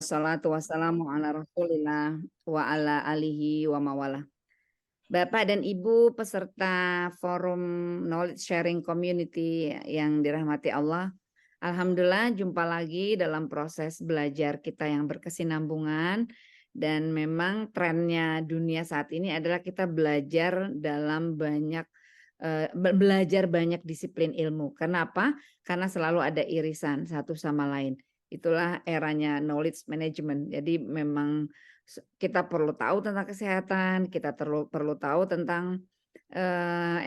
wassalatu wassalamu ala Rasulillah wa ala alihi wa mawalah. Bapak dan Ibu peserta forum Knowledge Sharing Community yang dirahmati Allah. Alhamdulillah jumpa lagi dalam proses belajar kita yang berkesinambungan. Dan memang trennya dunia saat ini adalah kita belajar banyak disiplin ilmu. Kenapa? Karena selalu ada irisan satu sama lain. Itulah eranya knowledge management. Jadi memang kita perlu tahu tentang kesehatan, kita perlu tahu tentang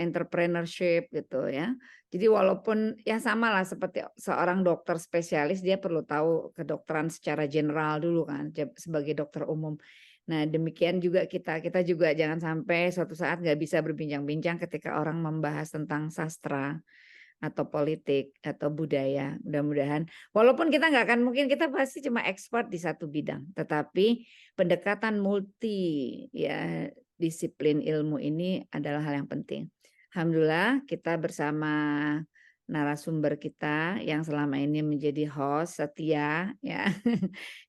entrepreneurship gitu ya. Jadi walaupun ya sama lah seperti seorang dokter spesialis, dia perlu tahu kedokteran secara general dulu kan sebagai dokter umum. Nah demikian juga kita juga jangan sampai suatu saat nggak bisa berbincang-bincang ketika orang membahas tentang sastra atau politik atau budaya. Mudah-mudahan walaupun kita nggak akan mungkin kita pasti cuma expert di satu bidang, tetapi pendekatan multi ya disiplin ilmu ini adalah hal yang penting. Alhamdulillah kita bersama narasumber kita yang selama ini menjadi host setia ya.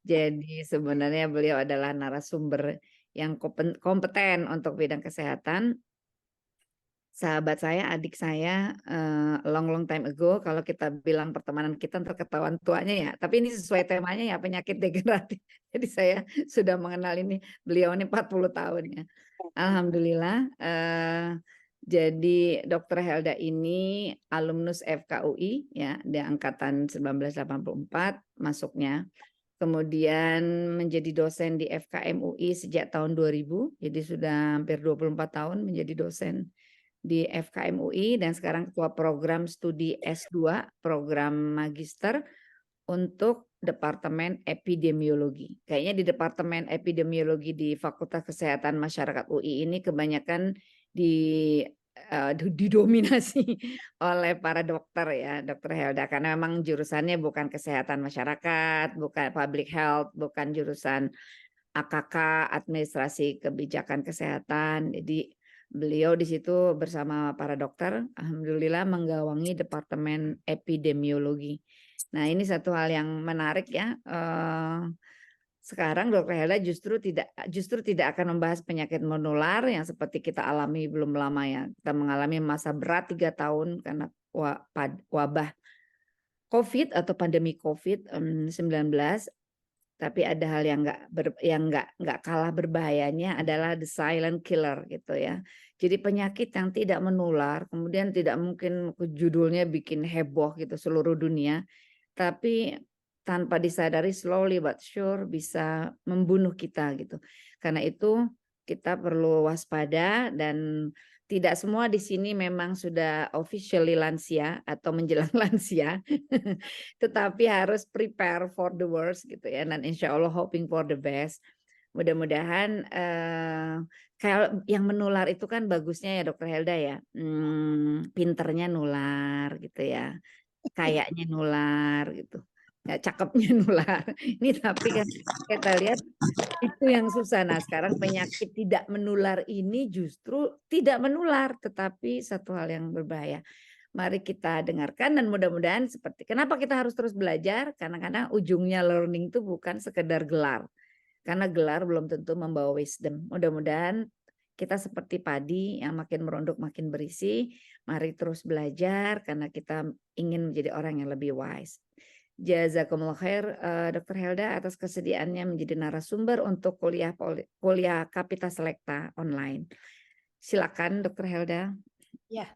Jadi sebenarnya beliau adalah narasumber yang kompeten untuk bidang kesehatan. Sahabat saya, adik saya, long time ago, kalau kita bilang pertemanan kita ntar ketahuan tuanya ya, tapi ini sesuai temanya ya penyakit degeneratif. Jadi saya sudah mengenal beliau ini 40 tahun ya. Alhamdulillah, jadi Dr. Helda ini alumnus FKUI ya, dia angkatan 1984 masuknya. Kemudian menjadi dosen di FKM UI sejak tahun 2000, jadi sudah hampir 24 tahun menjadi dosen di FKM UI dan sekarang ketua program studi S2, program magister untuk Departemen Epidemiologi. Kayaknya di Departemen Epidemiologi di Fakultas Kesehatan Masyarakat UI ini kebanyakan didominasi oleh para dokter ya, Dokter Helda, karena memang jurusannya bukan kesehatan masyarakat, bukan public health, bukan jurusan AKK, administrasi kebijakan kesehatan. Jadi beliau di situ bersama para dokter, alhamdulillah menggawangi Departemen Epidemiologi. Nah, ini satu hal yang menarik ya. Sekarang Dr. Helda justru tidak akan membahas penyakit menular yang seperti kita alami belum lama ya. Kita mengalami masa berat 3 tahun karena wabah COVID atau pandemi COVID-19. Tapi ada hal yang nggak kalah berbahayanya adalah the silent killer gitu ya. Jadi penyakit yang tidak menular, kemudian tidak mungkin judulnya bikin heboh gitu seluruh dunia, tapi tanpa disadari slowly but sure bisa membunuh kita gitu. Karena itu kita perlu waspada dan tidak semua di sini memang sudah officially lansia atau menjelang lansia, tetapi harus prepare for the worst gitu ya, dan insya Allah hoping for the best. Mudah-mudahan kalau yang menular itu kan bagusnya ya Dokter Helda ya, pinternya nular gitu ya, kayaknya nular gitu, ya, cakepnya nular. Ini tapi kan kita lihat itu yang susah. Nah sekarang penyakit tidak menular ini justru tidak menular, tetapi satu hal yang berbahaya. Mari kita dengarkan dan mudah-mudahan seperti kenapa kita harus terus belajar, karena ujungnya learning itu bukan sekedar gelar. Karena gelar belum tentu membawa wisdom. Mudah-mudahan kita seperti padi yang makin merunduk makin berisi. Mari terus belajar karena kita ingin menjadi orang yang lebih wise. Jazakumullah khair Dr. Helda atas kesediaannya menjadi narasumber untuk kuliah Kapita Selekta online. Silakan Dr. Helda. Ya,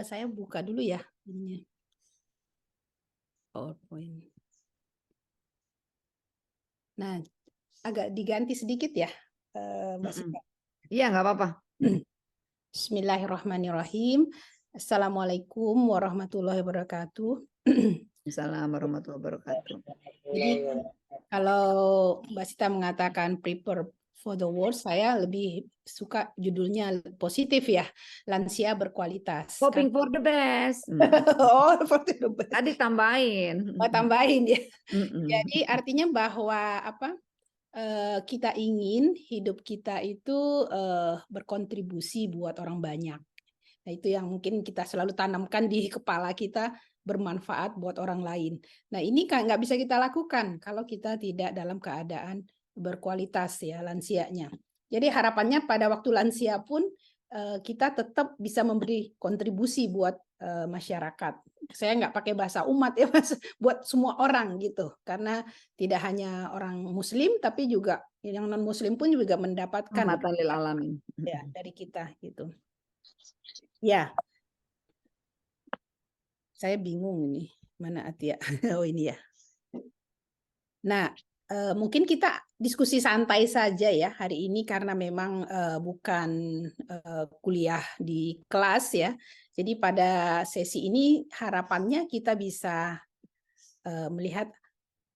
saya buka dulu ya ininya. PowerPoint. Nah, agak diganti sedikit ya, Mbak Sita. Iya, nggak apa-apa. Bismillahirrahmanirrahim. Assalamualaikum warahmatullahi wabarakatuh. Assalamualaikum warahmatullahi wabarakatuh. Jadi kalau Mbak Sita mengatakan prepare for the worst, saya lebih suka judulnya positif ya, lansia berkualitas. Hoping for the best. Oh, for the best. Tadi tambahin. Oh, tambahin ya. Jadi artinya bahwa kita ingin hidup kita itu berkontribusi buat orang banyak. Nah, itu yang mungkin kita selalu tanamkan di kepala kita bermanfaat buat orang lain. Nah, ini kan nggak bisa kita lakukan kalau kita tidak dalam keadaan berkualitas ya lansianya. Jadi harapannya pada waktu lansia pun kita tetap bisa memberi kontribusi buat masyarakat. Saya nggak pakai bahasa umat ya, Mas, buat semua orang gitu. Karena tidak hanya orang Muslim, tapi juga yang non Muslim pun juga mendapatkan Rahmatan lil alamin. ya dari kita gitu. Ya, saya bingung ini mana Atia. Oh ini ya. Nah, mungkin kita diskusi santai saja ya hari ini karena memang bukan kuliah di kelas ya. Jadi pada sesi ini harapannya kita bisa melihat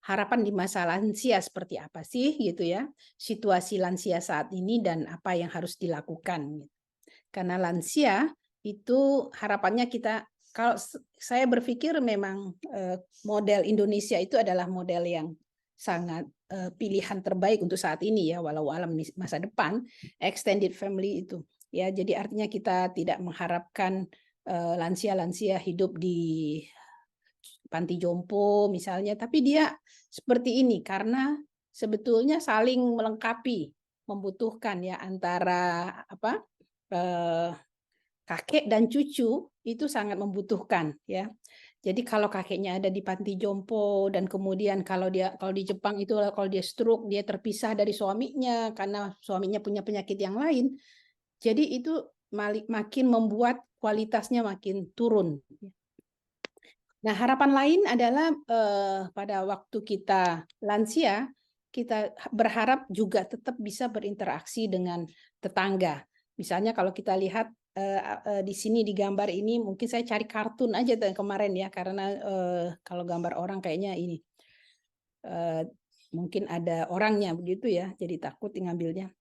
harapan di masa lansia seperti apa sih gitu ya. Situasi lansia saat ini dan apa yang harus dilakukan. Karena lansia itu harapannya kita, kalau saya berpikir memang model Indonesia itu adalah model yang sangat pilihan terbaik untuk saat ini ya, walau alam masa depan extended family itu ya. Jadi artinya kita tidak mengharapkan lansia-lansia hidup di panti jompo misalnya, tapi dia seperti ini karena sebetulnya saling melengkapi, membutuhkan ya antara apa kakek dan cucu itu sangat membutuhkan ya. Jadi kalau kakeknya ada di panti jompo dan kemudian kalau di Jepang itu kalau dia stroke dia terpisah dari suaminya karena suaminya punya penyakit yang lain. Jadi itu makin membuat kualitasnya makin turun. Nah, harapan lain adalah pada waktu kita lansia, kita berharap juga tetap bisa berinteraksi dengan tetangga. Misalnya kalau kita lihat di sini di gambar ini, mungkin saya cari kartun aja kemarin ya, karena kalau gambar orang kayaknya ini mungkin ada orangnya begitu ya, jadi takut ngambilnya.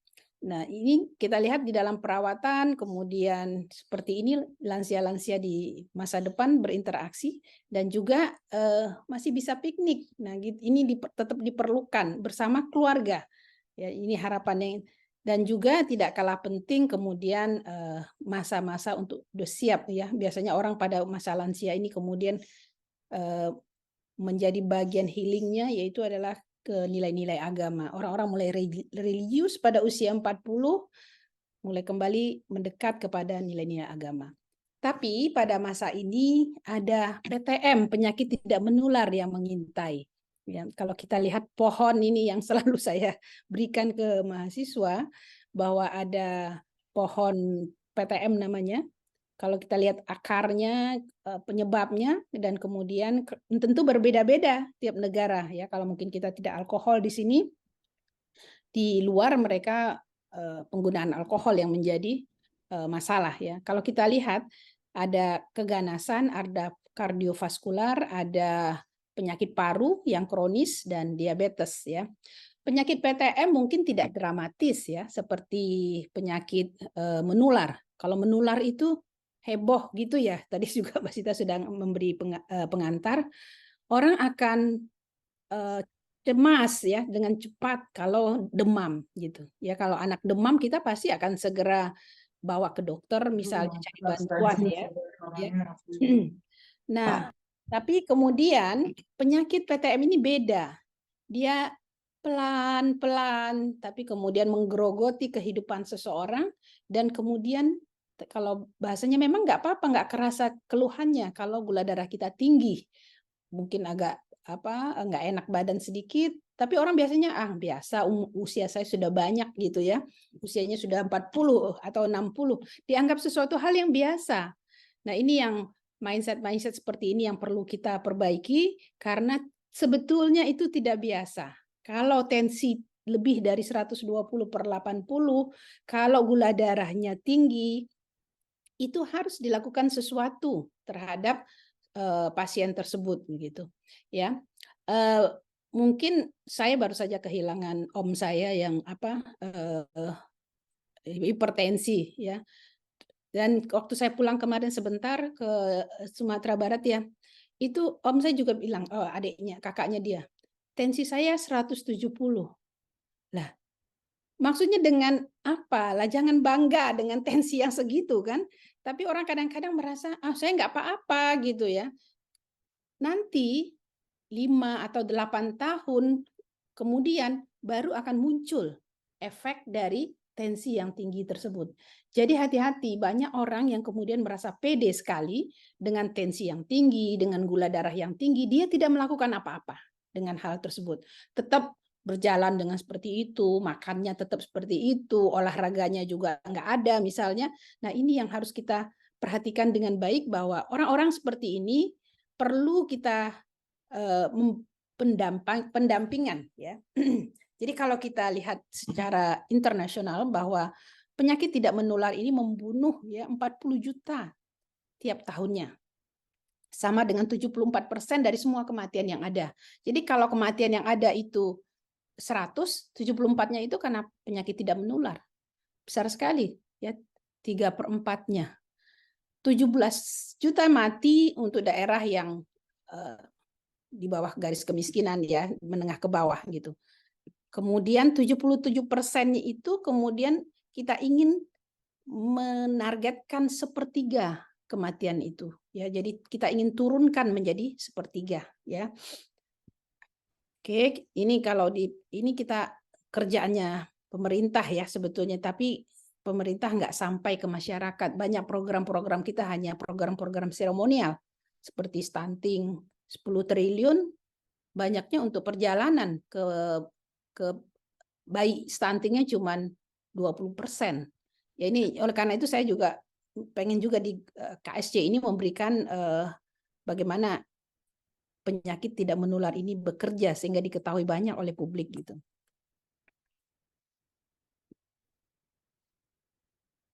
Nah, ini kita lihat di dalam perawatan, kemudian seperti ini lansia-lansia di masa depan berinteraksi dan juga masih bisa piknik. Nah, ini tetap diperlukan bersama keluarga. Ya, ini harapannya. Dan juga tidak kalah penting kemudian masa-masa untuk udah siap ya. Biasanya orang pada masa lansia ini kemudian menjadi bagian healingnya yaitu adalah ke nilai-nilai agama. Orang-orang mulai religius pada usia 40, mulai kembali mendekat kepada nilai-nilai agama. Tapi pada masa ini ada PTM, penyakit tidak menular yang mengintai. Ya, kalau kita lihat pohon ini yang selalu saya berikan ke mahasiswa, bahwa ada pohon PTM namanya. Kalau kita lihat akarnya, penyebabnya, dan kemudian tentu berbeda-beda tiap negara ya. Kalau mungkin kita tidak alkohol di sini, di luar mereka penggunaan alkohol yang menjadi masalah ya. Kalau kita lihat ada keganasan, ada kardiovaskular, ada penyakit paru yang kronis dan diabetes ya. Penyakit PTM mungkin tidak dramatis ya, seperti penyakit menular. Kalau menular itu heboh gitu ya. Tadi juga Mbak Sita sudah memberi pengantar. Orang akan cemas ya dengan cepat kalau demam gitu. Ya kalau anak demam kita pasti akan segera bawa ke dokter misalnya cari bantuan ya. Nah, tapi kemudian penyakit PTM ini beda. Dia pelan-pelan tapi kemudian menggerogoti kehidupan seseorang dan kemudian kalau bahasanya memang nggak apa-apa, nggak kerasa keluhannya kalau gula darah kita tinggi, mungkin agak nggak enak badan sedikit, tapi orang biasanya biasa usia saya sudah banyak gitu ya, usianya sudah 40 atau 60 dianggap sesuatu hal yang biasa. Nah ini yang mindset seperti ini yang perlu kita perbaiki karena sebetulnya itu tidak biasa. Kalau tensi lebih dari 120/80, kalau gula darahnya tinggi, itu harus dilakukan sesuatu terhadap pasien tersebut begitu. Ya. Mungkin saya baru saja kehilangan om saya yang hipertensi ya. Dan waktu saya pulang kemarin sebentar ke Sumatera Barat ya, itu om saya juga bilang, adiknya, kakaknya dia, tensi saya 170. Lah, maksudnya dengan apa? Lah jangan bangga dengan tensi yang segitu kan. Tapi orang kadang-kadang merasa, saya nggak apa-apa gitu ya. nanti 5 atau 8 tahun kemudian baru akan muncul efek dari tensi yang tinggi tersebut. Jadi hati-hati, banyak orang yang kemudian merasa pede sekali dengan tensi yang tinggi, dengan gula darah yang tinggi, dia tidak melakukan apa-apa dengan hal tersebut. Tetap berjalan dengan seperti itu, makannya tetap seperti itu, olahraganya juga nggak ada misalnya. Nah ini yang harus kita perhatikan dengan baik, bahwa orang-orang seperti ini perlu kita pendampingan ya. Jadi kalau kita lihat secara internasional bahwa penyakit tidak menular ini membunuh ya 40 juta tiap tahunnya. Sama dengan 74% dari semua kematian yang ada. Jadi kalau kematian yang ada itu 100, 74-nya itu karena penyakit tidak menular. Besar sekali ya, 3/4-nya. 17 juta mati untuk daerah yang di bawah garis kemiskinan ya, menengah ke bawah gitu. Kemudian 77%-nya itu kemudian kita ingin menargetkan sepertiga kematian itu ya. Jadi kita ingin turunkan menjadi sepertiga ya. Oke, ini kalau ini kita kerjaannya pemerintah ya sebetulnya, tapi pemerintah nggak sampai ke masyarakat. Banyak program-program kita hanya program-program seremonial seperti stunting 10 triliun, banyaknya untuk perjalanan ke bayi stuntingnya cuma 20%. Ya ini oleh karena itu saya juga pengen juga di KSC ini memberikan bagaimana penyakit tidak menular ini bekerja sehingga diketahui banyak oleh publik gitu.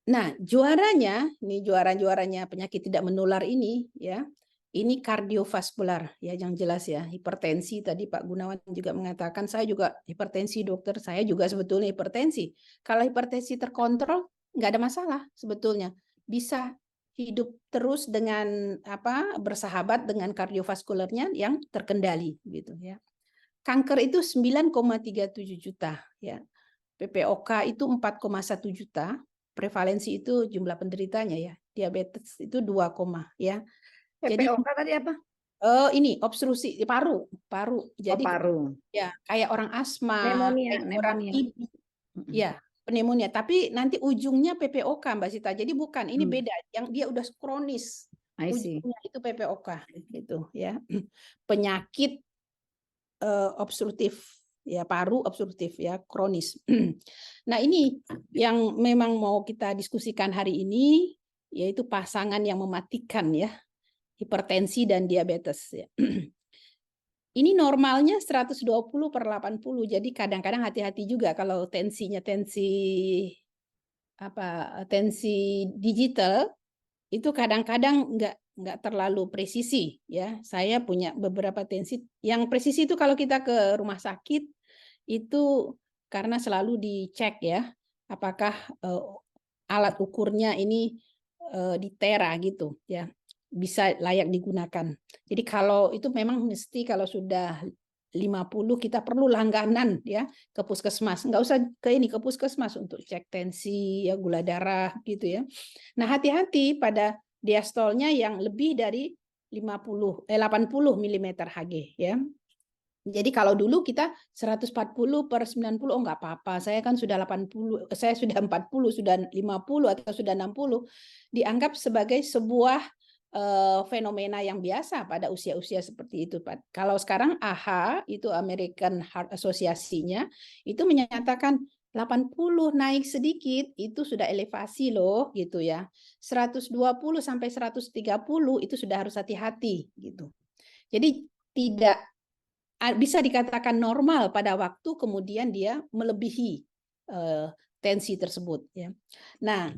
Nah, juaranya, ini juaranya penyakit tidak menular ini ya. Ini kardiovaskular ya, yang jelas ya. Hipertensi tadi Pak Gunawan juga mengatakan, saya juga hipertensi dokter, saya juga sebetulnya hipertensi. Kalau hipertensi terkontrol nggak ada masalah sebetulnya. Bisa hidup terus dengan bersahabat dengan kardiovaskularnya yang terkendali gitu ya. Kanker itu 9,37 juta ya. PPOK itu 4,1 juta. Prevalensi itu jumlah penderitanya ya. Diabetes itu 2, ya. Jadi PPOK tadi apa? ini obstruksi paru. Jadi paru. ya kayak orang asma, kayak orang Pneumonia. TB. Ya, pneumonia. Tapi nanti ujungnya PPOK Mbak Sita. Jadi bukan, ini beda. Yang dia udah kronis. I see. Ujungnya itu PPOK gitu ya. Penyakit obstruktif ya, paru obstruktif ya, kronis. Nah, ini yang memang mau kita diskusikan hari ini, yaitu pasangan yang mematikan ya, hipertensi dan diabetes ya. Ini normalnya 120/80, jadi kadang-kadang hati-hati juga kalau tensinya tensi digital itu kadang-kadang nggak terlalu presisi ya. Saya punya beberapa tensi yang presisi itu kalau kita ke rumah sakit itu karena selalu dicek ya, apakah alat ukurnya ini di tera gitu ya, bisa layak digunakan. Jadi kalau itu memang mesti kalau sudah 50 kita perlu langganan ya ke puskesmas. Nggak usah ke puskesmas untuk cek tensi ya, gula darah gitu ya. Nah, hati-hati pada diastolnya yang lebih dari 80 mm Hg ya. Jadi kalau dulu kita 140/90, oh nggak apa-apa. Saya kan sudah 80, saya sudah 40, sudah 50 atau sudah 60, dianggap sebagai sebuah fenomena yang biasa pada usia-usia seperti itu, Pak. Kalau sekarang AHA, itu American Heart Association-nya, itu menyatakan 80 naik sedikit itu sudah elevasi loh gitu ya. 120 sampai 130 itu sudah harus hati-hati gitu. Jadi tidak bisa dikatakan normal pada waktu kemudian dia melebihi tensi tersebut ya. Nah,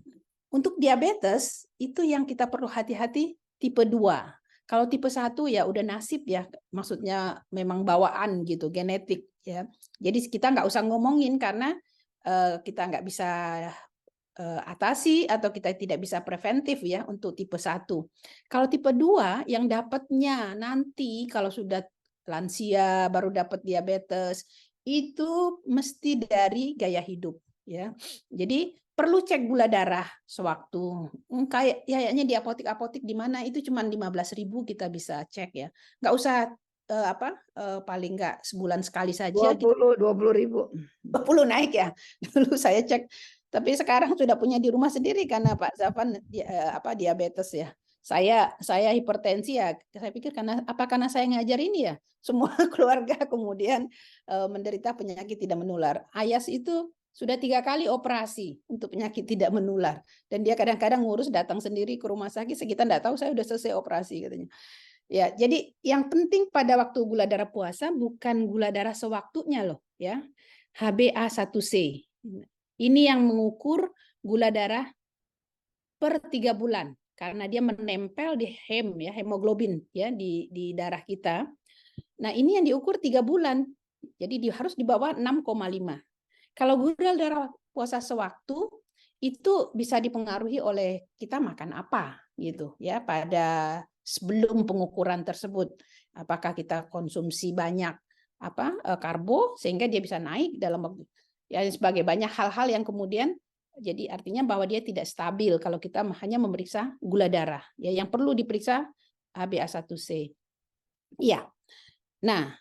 untuk diabetes itu yang kita perlu hati-hati tipe 2. Kalau tipe 1 ya udah nasib ya, maksudnya memang bawaan gitu, genetik ya. Jadi kita nggak usah ngomongin karena kita nggak bisa atasi atau kita tidak bisa preventif ya untuk tipe 1. Kalau tipe 2 yang dapatnya nanti kalau sudah lansia baru dapat diabetes, itu mesti dari gaya hidup ya. Jadi perlu cek gula darah sewaktu. Kayaknya di apotik-apotik di mana itu cuma 15.000 kita bisa cek ya. Nggak usah paling nggak sebulan sekali saja kita 20.000. 20 naik ya. Dulu saya cek, tapi sekarang sudah punya di rumah sendiri karena Pak Zafan diabetes ya. Saya hipertensi ya. Saya pikir karena saya ngajar ini ya. Semua keluarga kemudian menderita penyakit tidak menular. Ayas itu sudah 3 kali operasi untuk penyakit tidak menular. Dan dia kadang-kadang ngurus datang sendiri ke rumah sakit. Kita nggak tahu saya udah selesai operasi katanya. Ya, jadi yang penting pada waktu gula darah puasa bukan gula darah sewaktunya loh, ya. HbA1c. Ini yang mengukur gula darah per 3 bulan karena dia menempel di hemoglobin ya di darah kita. Nah, ini yang diukur 3 bulan. Jadi harus di bawah 6,5. Kalau gula darah puasa sewaktu itu bisa dipengaruhi oleh kita makan apa gitu ya pada sebelum pengukuran tersebut. Apakah kita konsumsi banyak karbo sehingga dia bisa naik dalam waktu ya sebagai banyak hal-hal yang kemudian jadi artinya bahwa dia tidak stabil kalau kita hanya memeriksa gula darah. Ya yang perlu diperiksa HbA1c. Iya. Nah,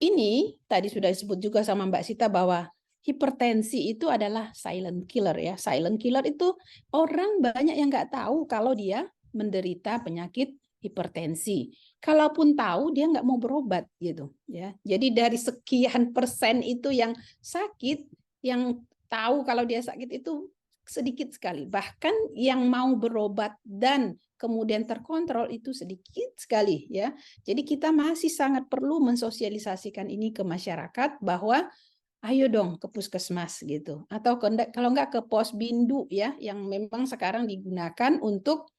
ini tadi sudah disebut juga sama Mbak Sita bahwa hipertensi itu adalah silent killer ya. Silent killer itu orang banyak yang nggak tahu kalau dia menderita penyakit hipertensi. Kalaupun tahu dia nggak mau berobat gitu ya. Jadi dari sekian persen itu yang sakit, yang tahu kalau dia sakit itu sedikit sekali. Bahkan yang mau berobat dan kemudian terkontrol itu sedikit sekali ya. Jadi kita masih sangat perlu mensosialisasikan ini ke masyarakat bahwa ayo dong ke puskesmas gitu. Atau kalau enggak ke Posbindu ya yang memang sekarang digunakan untuk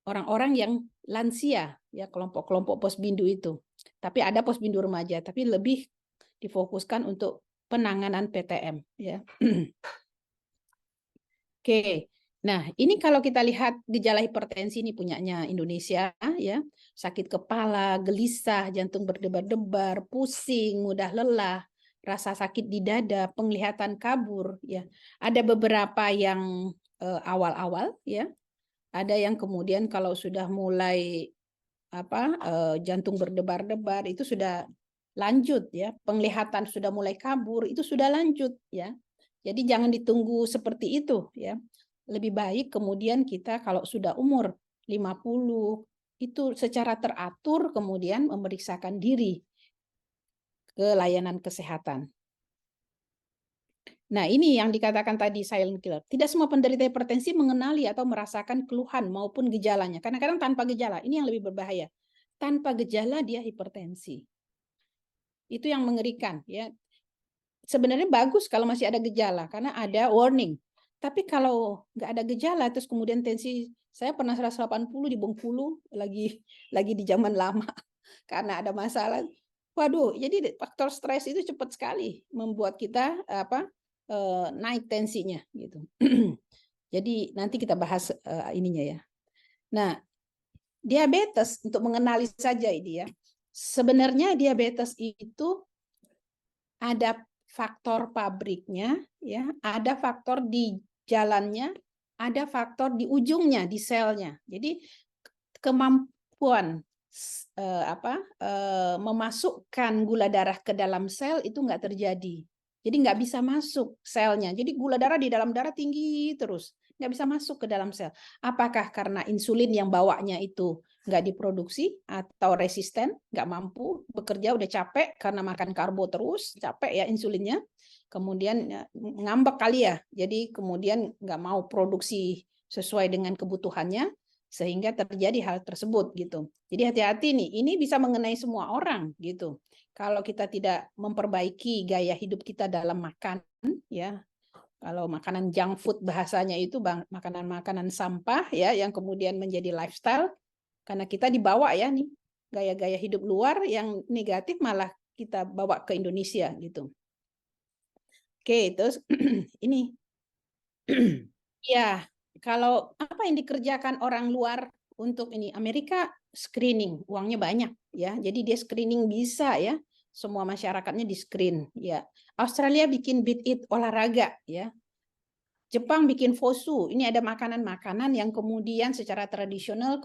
orang-orang yang lansia ya kelompok-kelompok Posbindu itu. Tapi ada Posbindu remaja tapi lebih difokuskan untuk penanganan PTM ya. Oke. Nah, ini kalau kita lihat gejala hipertensi ini punyanya Indonesia ya. Sakit kepala, gelisah, jantung berdebar-debar, pusing, mudah lelah, rasa sakit di dada, penglihatan kabur ya. Ada beberapa yang awal-awal ya. Ada yang kemudian kalau sudah mulai jantung berdebar-debar itu sudah lanjut ya. Penglihatan sudah mulai kabur itu sudah lanjut ya. Jadi jangan ditunggu seperti itu ya. Lebih baik kemudian kita kalau sudah umur 50 itu secara teratur kemudian memeriksakan diri ke layanan kesehatan. Nah, ini yang dikatakan tadi silent killer. Tidak semua penderita hipertensi mengenali atau merasakan keluhan maupun gejalanya. Kadang-kadang tanpa gejala. Ini yang lebih berbahaya. Tanpa gejala dia hipertensi. Itu yang mengerikan ya. Sebenarnya bagus kalau masih ada gejala karena ada warning. Tapi kalau nggak ada gejala terus kemudian tensi saya pernah 180 di Bengkulu lagi di zaman lama karena ada masalah. Waduh, jadi faktor stres itu cepat sekali membuat kita naik tensinya gitu. Jadi nanti kita bahas ininya ya. Nah, diabetes untuk mengenali saja ini ya. Sebenarnya diabetes itu ada faktor pabriknya, ya, ada faktor di jalannya, ada faktor di ujungnya, di selnya. Jadi kemampuan memasukkan gula darah ke dalam sel itu nggak terjadi. Jadi nggak bisa masuk selnya. Jadi gula darah di dalam darah tinggi terus, nggak bisa masuk ke dalam sel. Apakah karena insulin yang bawanya itu nggak diproduksi atau resisten, nggak mampu bekerja, udah capek karena makan karbo terus, capek ya insulinnya, kemudian ngambek kali ya, jadi kemudian nggak mau produksi sesuai dengan kebutuhannya, sehingga terjadi hal tersebut gitu. Jadi hati-hati nih, ini bisa mengenai semua orang gitu. Kalau kita tidak memperbaiki gaya hidup kita dalam makan, ya, kalau makanan junk food bahasanya itu makanan-makanan sampah ya, yang kemudian menjadi lifestyle. Karena kita dibawa ya nih gaya-gaya hidup luar yang negatif malah kita bawa ke Indonesia gitu. Oke, terus ini ya kalau apa yang dikerjakan orang luar untuk ini Amerika screening uangnya banyak ya, jadi dia screening bisa ya semua masyarakatnya di screen ya. Australia bikin Beat It olahraga ya. Jepang bikin fosu. Ini ada makanan-makanan yang kemudian secara tradisional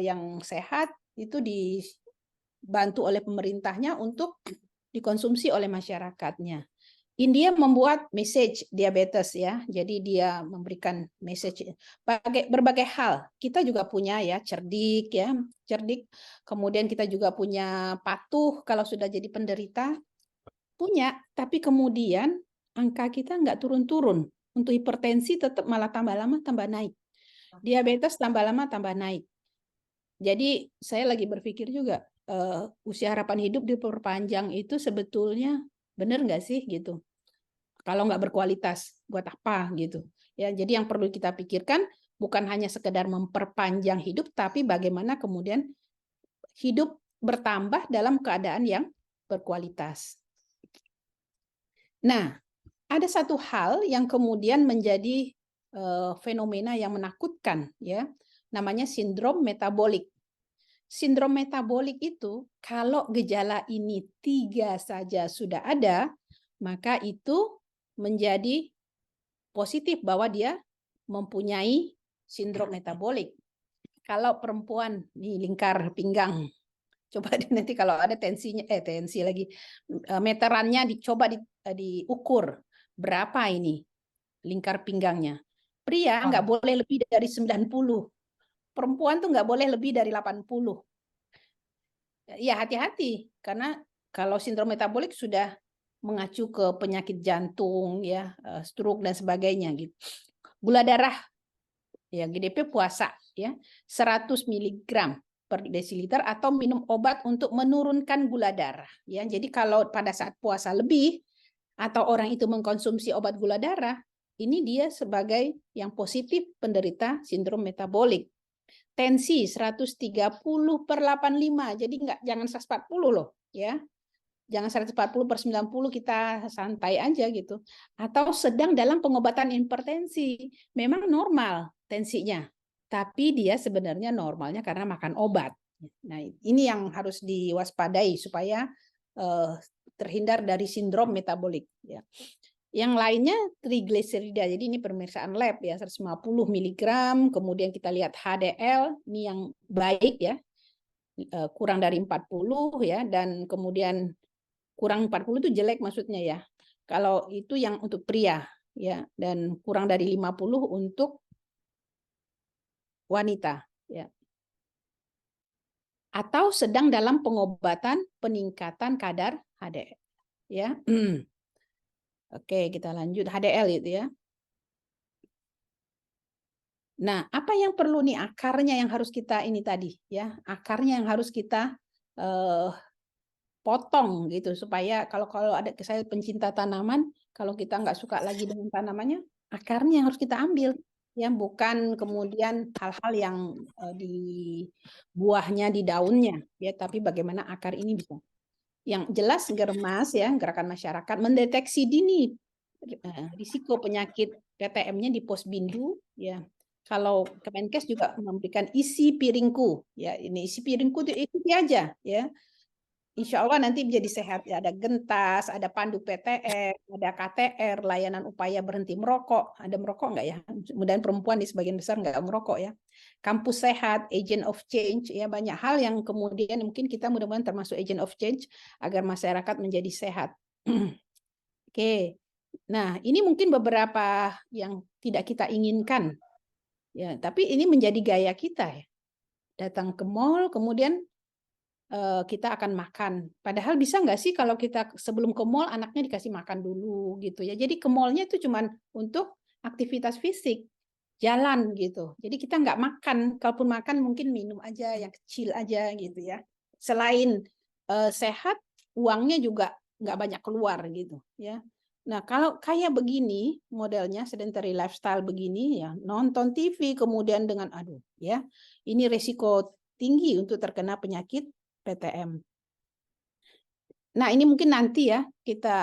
yang sehat itu dibantu oleh pemerintahnya untuk dikonsumsi oleh masyarakatnya. India membuat message diabetes ya. Jadi dia memberikan message berbagai hal. Kita juga punya ya cerdik ya, cerdik. Kemudian kita juga punya patuh kalau sudah jadi penderita. Punya, tapi kemudian angka kita nggak turun-turun. Untuk hipertensi tetap malah tambah lama tambah naik. Diabetes tambah lama tambah naik. Jadi saya lagi berpikir juga usia harapan hidup diperpanjang itu sebetulnya benar nggak sih gitu. Kalau nggak berkualitas, buat apa gitu. Ya, jadi yang perlu kita pikirkan bukan hanya sekedar memperpanjang hidup, tapi bagaimana kemudian hidup bertambah dalam keadaan yang berkualitas. Nah, ada satu hal yang kemudian menjadi fenomena yang menakutkan, ya, namanya sindrom metabolik. Sindrom metabolik itu kalau gejala ini 3 saja sudah ada, maka itu menjadi positif bahwa dia mempunyai sindrom metabolik. Kalau perempuan di lingkar pinggang, coba nanti kalau ada tensi lagi, meterannya dicoba diukur berapa ini lingkar pinggangnya. Pria nggak boleh lebih dari 90. Perempuan tuh nggak boleh lebih dari 80. Ya hati-hati, karena kalau sindrom metabolik sudah mengacu ke penyakit jantung, ya, stroke dan sebagainya gitu. Gula darah, ya GDP puasa, ya 100 mg per desiliter atau minum obat untuk menurunkan gula darah. Ya, jadi kalau pada saat puasa lebih atau orang itu mengkonsumsi obat gula darah, ini dia sebagai yang positif penderita sindrom metabolik. Tensi 130/85, jadi jangan 140 loh, ya. Jangan 140/90, kita santai aja gitu. Atau sedang dalam pengobatan hipertensi, memang normal tensinya, tapi dia sebenarnya normalnya karena makan obat. Nah, ini yang harus diwaspadai supaya terhindar dari sindrom metabolik. Ya. Yang lainnya trigliserida, jadi ini pemeriksaan lab ya, 150 mg, kemudian kita lihat HDL, ini yang baik ya, kurang dari 40 ya, dan kemudian kurang 40 itu jelek maksudnya ya. Kalau itu yang untuk pria ya, dan kurang dari 50 untuk wanita ya. Atau sedang dalam pengobatan peningkatan kadar HDL ya. Oke, kita lanjut HDL itu ya. Nah, apa yang perlu nih akarnya yang harus kita ini tadi ya, akarnya yang harus kita potong gitu supaya kalau ada saya pencinta tanaman, kalau kita nggak suka lagi dengan tanamannya, akarnya yang harus kita ambil ya, bukan kemudian hal-hal yang di buahnya, di daunnya ya, tapi bagaimana akar ini bisa. Yang jelas Germas ya, Gerakan Masyarakat mendeteksi dini risiko penyakit PTM-nya di Posbindu ya. Kalau Kemenkes juga memberikan isi piringku ya, ini isi piringku itu ikuti aja ya. Insya Allah nanti menjadi sehat. Ada Gentas, ada Pandu PTM, ada KTR, layanan upaya berhenti merokok. Ada merokok nggak ya? Kemudian perempuan di sebagian besar nggak merokok ya. Kampus sehat, agent of change, ya banyak hal yang kemudian mungkin kita mudah-mudahan termasuk agent of change agar masyarakat menjadi sehat. Oke, nah ini mungkin beberapa yang tidak kita inginkan, ya. Tapi ini menjadi gaya kita ya. Datang ke mall, kemudian kita akan makan. Padahal bisa nggak sih kalau kita sebelum ke mall anaknya dikasih makan dulu gitu ya. Jadi ke mallnya itu cuma untuk aktivitas fisik, jalan gitu. Jadi kita nggak makan. Kalaupun makan mungkin minum aja yang kecil aja gitu ya. Selain sehat, uangnya juga nggak banyak keluar gitu ya. Nah kalau kayak begini modelnya sedentary lifestyle begini ya, nonton TV kemudian dengan aduh ya, ini resiko tinggi untuk terkena penyakit PTM. Nah, ini mungkin nanti ya kita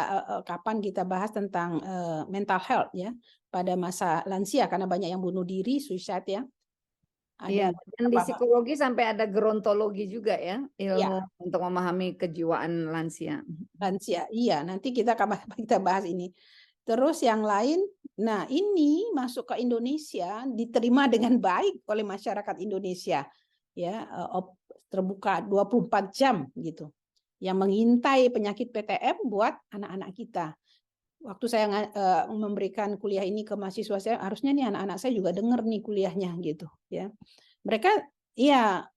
kapan kita bahas tentang mental health ya pada masa lansia karena banyak yang bunuh diri, suicide ya. Iya, Ada dan di beberapa, psikologi sampai ada gerontologi juga ya, ya, ilmu untuk memahami kejiwaan lansia. lansia. Iya, nanti kita kita bahas ini. Terus yang lain, nah ini masuk ke Indonesia diterima dengan baik oleh masyarakat Indonesia. Ya, terbuka 24 jam gitu. Yang mengintai penyakit PTM buat anak-anak kita. Waktu saya memberikan kuliah ini ke mahasiswa saya, harusnya nih anak-anak saya juga dengar nih kuliahnya gitu ya. Mereka ya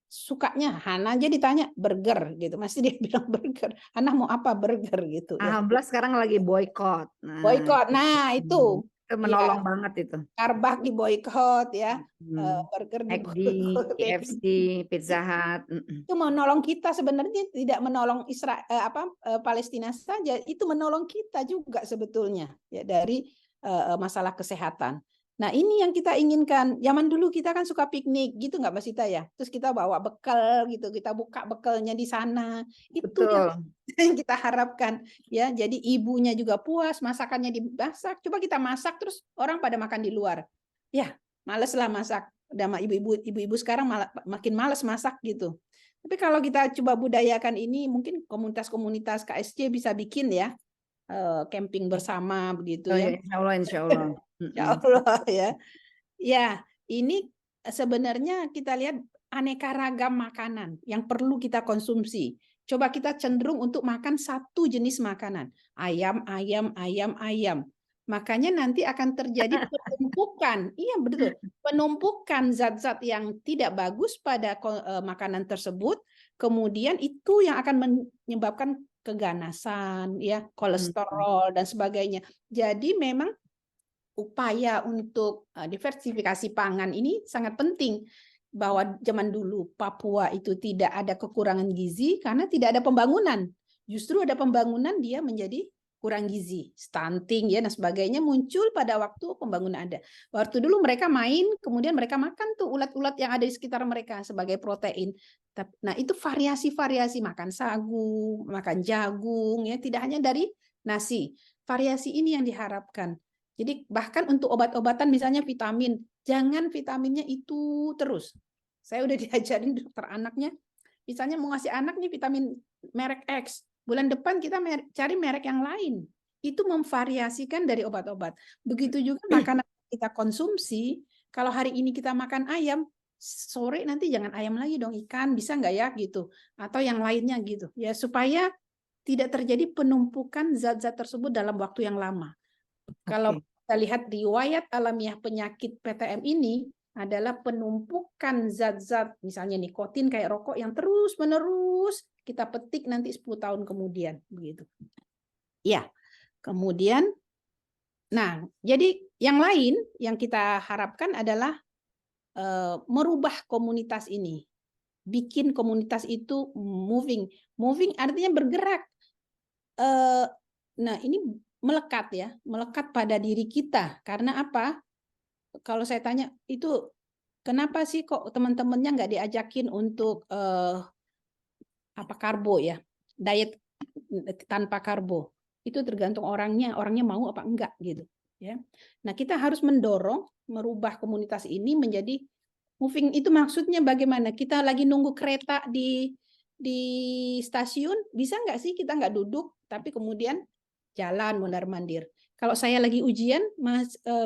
sukanya, Hana aja ditanya burger gitu, masih dia bilang burger. Hana mau apa burger gitu ya. Alhamdulillah sekarang lagi boykot. Nah, Boykot. Nah, itu itu ya, menolong banget itu. Starbucks di boykot ya, Hmm. burger di McD, boykot. KFC, Pizza Hut. Itu menolong kita sebenarnya, tidak menolong Palestina saja, itu menolong kita juga sebetulnya ya dari masalah kesehatan. Nah ini yang kita inginkan. Zaman dulu kita kan suka piknik gitu nggak Mbak Sita ya, terus kita bawa bekal gitu, kita buka bekalnya di sana, itu yang Betul. yang kita harapkan ya. Jadi ibunya juga puas, masakannya dimasak, coba kita masak terus orang pada makan di luar ya, males lah masak. Udah ibu-ibu sekarang makin males masak gitu. Tapi kalau kita coba budayakan ini, mungkin komunitas-komunitas KSC bisa bikin ya, camping bersama begitu Oh ya. ya, insya Allah, insya Allah. Ya Allah ya. Ya, ini sebenarnya kita lihat aneka ragam makanan yang perlu kita konsumsi. Coba kita cenderung untuk makan satu jenis makanan. Ayam, ayam, ayam, ayam. Makanya nanti akan terjadi penumpukan. Iya, betul. Penumpukan zat-zat yang tidak bagus pada makanan tersebut. Kemudian itu yang akan menyebabkan keganasan, ya, kolesterol dan sebagainya. Jadi memang upaya untuk diversifikasi pangan ini sangat penting, bahwa zaman dulu Papua itu tidak ada kekurangan gizi karena tidak ada pembangunan. Justru ada pembangunan dia menjadi kurang gizi, stunting ya dan sebagainya muncul pada waktu pembangunan ada. Waktu dulu mereka main, kemudian mereka makan tuh ulat-ulat yang ada di sekitar mereka sebagai protein. Nah, itu variasi-variasi, makan sagu, makan jagung ya, tidak hanya dari nasi. Variasi ini yang diharapkan. Jadi bahkan untuk obat-obatan misalnya vitamin, jangan vitaminnya itu terus. Saya udah diajarin dokter anaknya, misalnya mau ngasih anak nih vitamin merek X, bulan depan kita cari merek yang lain. Itu memvariasikan dari obat-obat. Begitu juga makanan kita konsumsi, kalau hari ini kita makan ayam, sore nanti jangan ayam lagi dong, ikan bisa nggak ya gitu, atau yang lainnya gitu ya, supaya tidak terjadi penumpukan zat-zat tersebut dalam waktu yang lama. Kalau kita lihat riwayat alamiah penyakit PTM ini adalah penumpukan zat-zat misalnya nikotin kayak rokok yang terus-menerus kita petik nanti 10 tahun kemudian begitu. Ya, kemudian nah, jadi yang lain yang kita harapkan adalah merubah komunitas ini. Bikin komunitas itu moving. Moving artinya bergerak. Nah, ini melekat ya, melekat pada diri kita. Karena apa? Kalau saya tanya itu kenapa sih kok teman-temannya nggak diajakin untuk apa karbo ya, diet tanpa karbo? Itu tergantung orangnya mau apa enggak gitu ya. Nah, kita harus mendorong merubah komunitas ini menjadi moving. Itu maksudnya bagaimana? Kita lagi nunggu kereta di stasiun, bisa nggak sih kita nggak duduk tapi kemudian jalan mondar-mandir. Kalau saya lagi ujian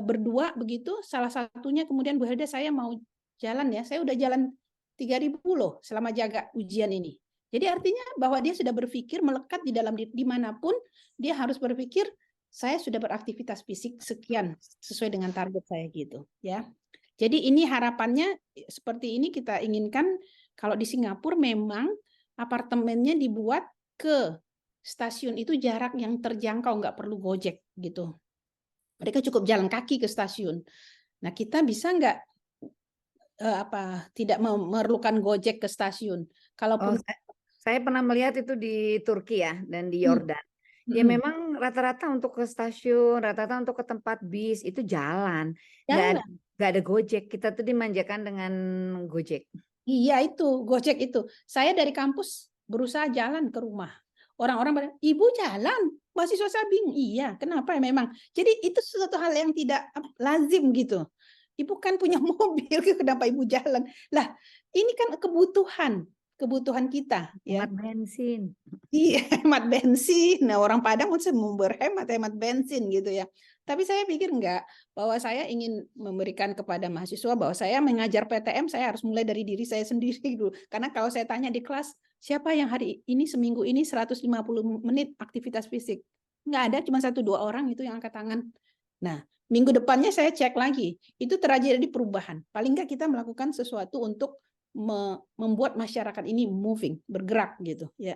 berdua begitu, salah satunya kemudian Bu Helda saya mau jalan ya, saya udah jalan 3.000 loh selama jaga ujian ini. Jadi artinya bahwa dia sudah berpikir melekat di dalam dimanapun dia harus berpikir saya sudah beraktivitas fisik sekian sesuai dengan target saya gitu ya. Jadi ini harapannya seperti ini kita inginkan. Kalau di Singapura memang apartemennya dibuat ke stasiun itu jarak yang terjangkau, nggak perlu gojek gitu. Mereka cukup jalan kaki ke stasiun. Nah, kita bisa nggak tidak memerlukan gojek ke stasiun? Kalaupun saya pernah melihat itu di Turki ya dan di Yordan. Ya memang rata-rata untuk ke stasiun, rata-rata untuk ke tempat bis itu jalan. Nggak ada Gojek. Kita tuh dimanjakan dengan Gojek. Iya itu, Gojek itu. Saya dari kampus berusaha jalan ke rumah. Orang-orang pada, ibu jalan, mahasiswa saya bingung. Iya, kenapa ya memang? Jadi itu sesuatu hal yang tidak lazim gitu. Ibu kan punya mobil, kenapa Ibu jalan? Lah, ini kan kebutuhan kita ya. Hemat bensin. Iya, hemat bensin. Nah, orang Padang maksudnya mau berhemat, hemat bensin gitu ya. Tapi saya pikir enggak, bahwa saya ingin memberikan kepada mahasiswa bahwa saya mengajar PTM, saya harus mulai dari diri saya sendiri dulu. Karena kalau saya tanya di kelas, siapa yang hari ini seminggu ini 150 menit aktivitas fisik? Enggak ada, cuma 1-2 orang itu yang angkat tangan. Nah, minggu depannya saya cek lagi, itu terjadi perubahan. Paling enggak kita melakukan sesuatu untuk membuat masyarakat ini moving, bergerak gitu ya.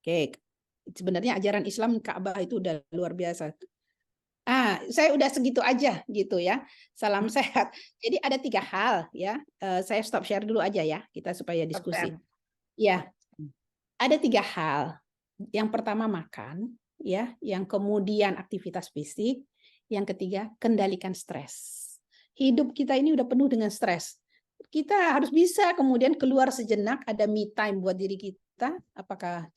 Oke, sebenarnya ajaran Islam Ka'bah itu udah luar biasa. Saya udah segitu aja gitu ya. Salam sehat. Jadi ada 3 hal ya. Saya stop share dulu aja ya, kita supaya diskusi. Ya, ada 3 hal. Yang pertama makan, ya. Yang kemudian aktivitas fisik. Yang ketiga kendalikan stres. Hidup kita ini udah penuh dengan stres. Kita harus bisa kemudian keluar sejenak, ada me time buat diri kita. Apakah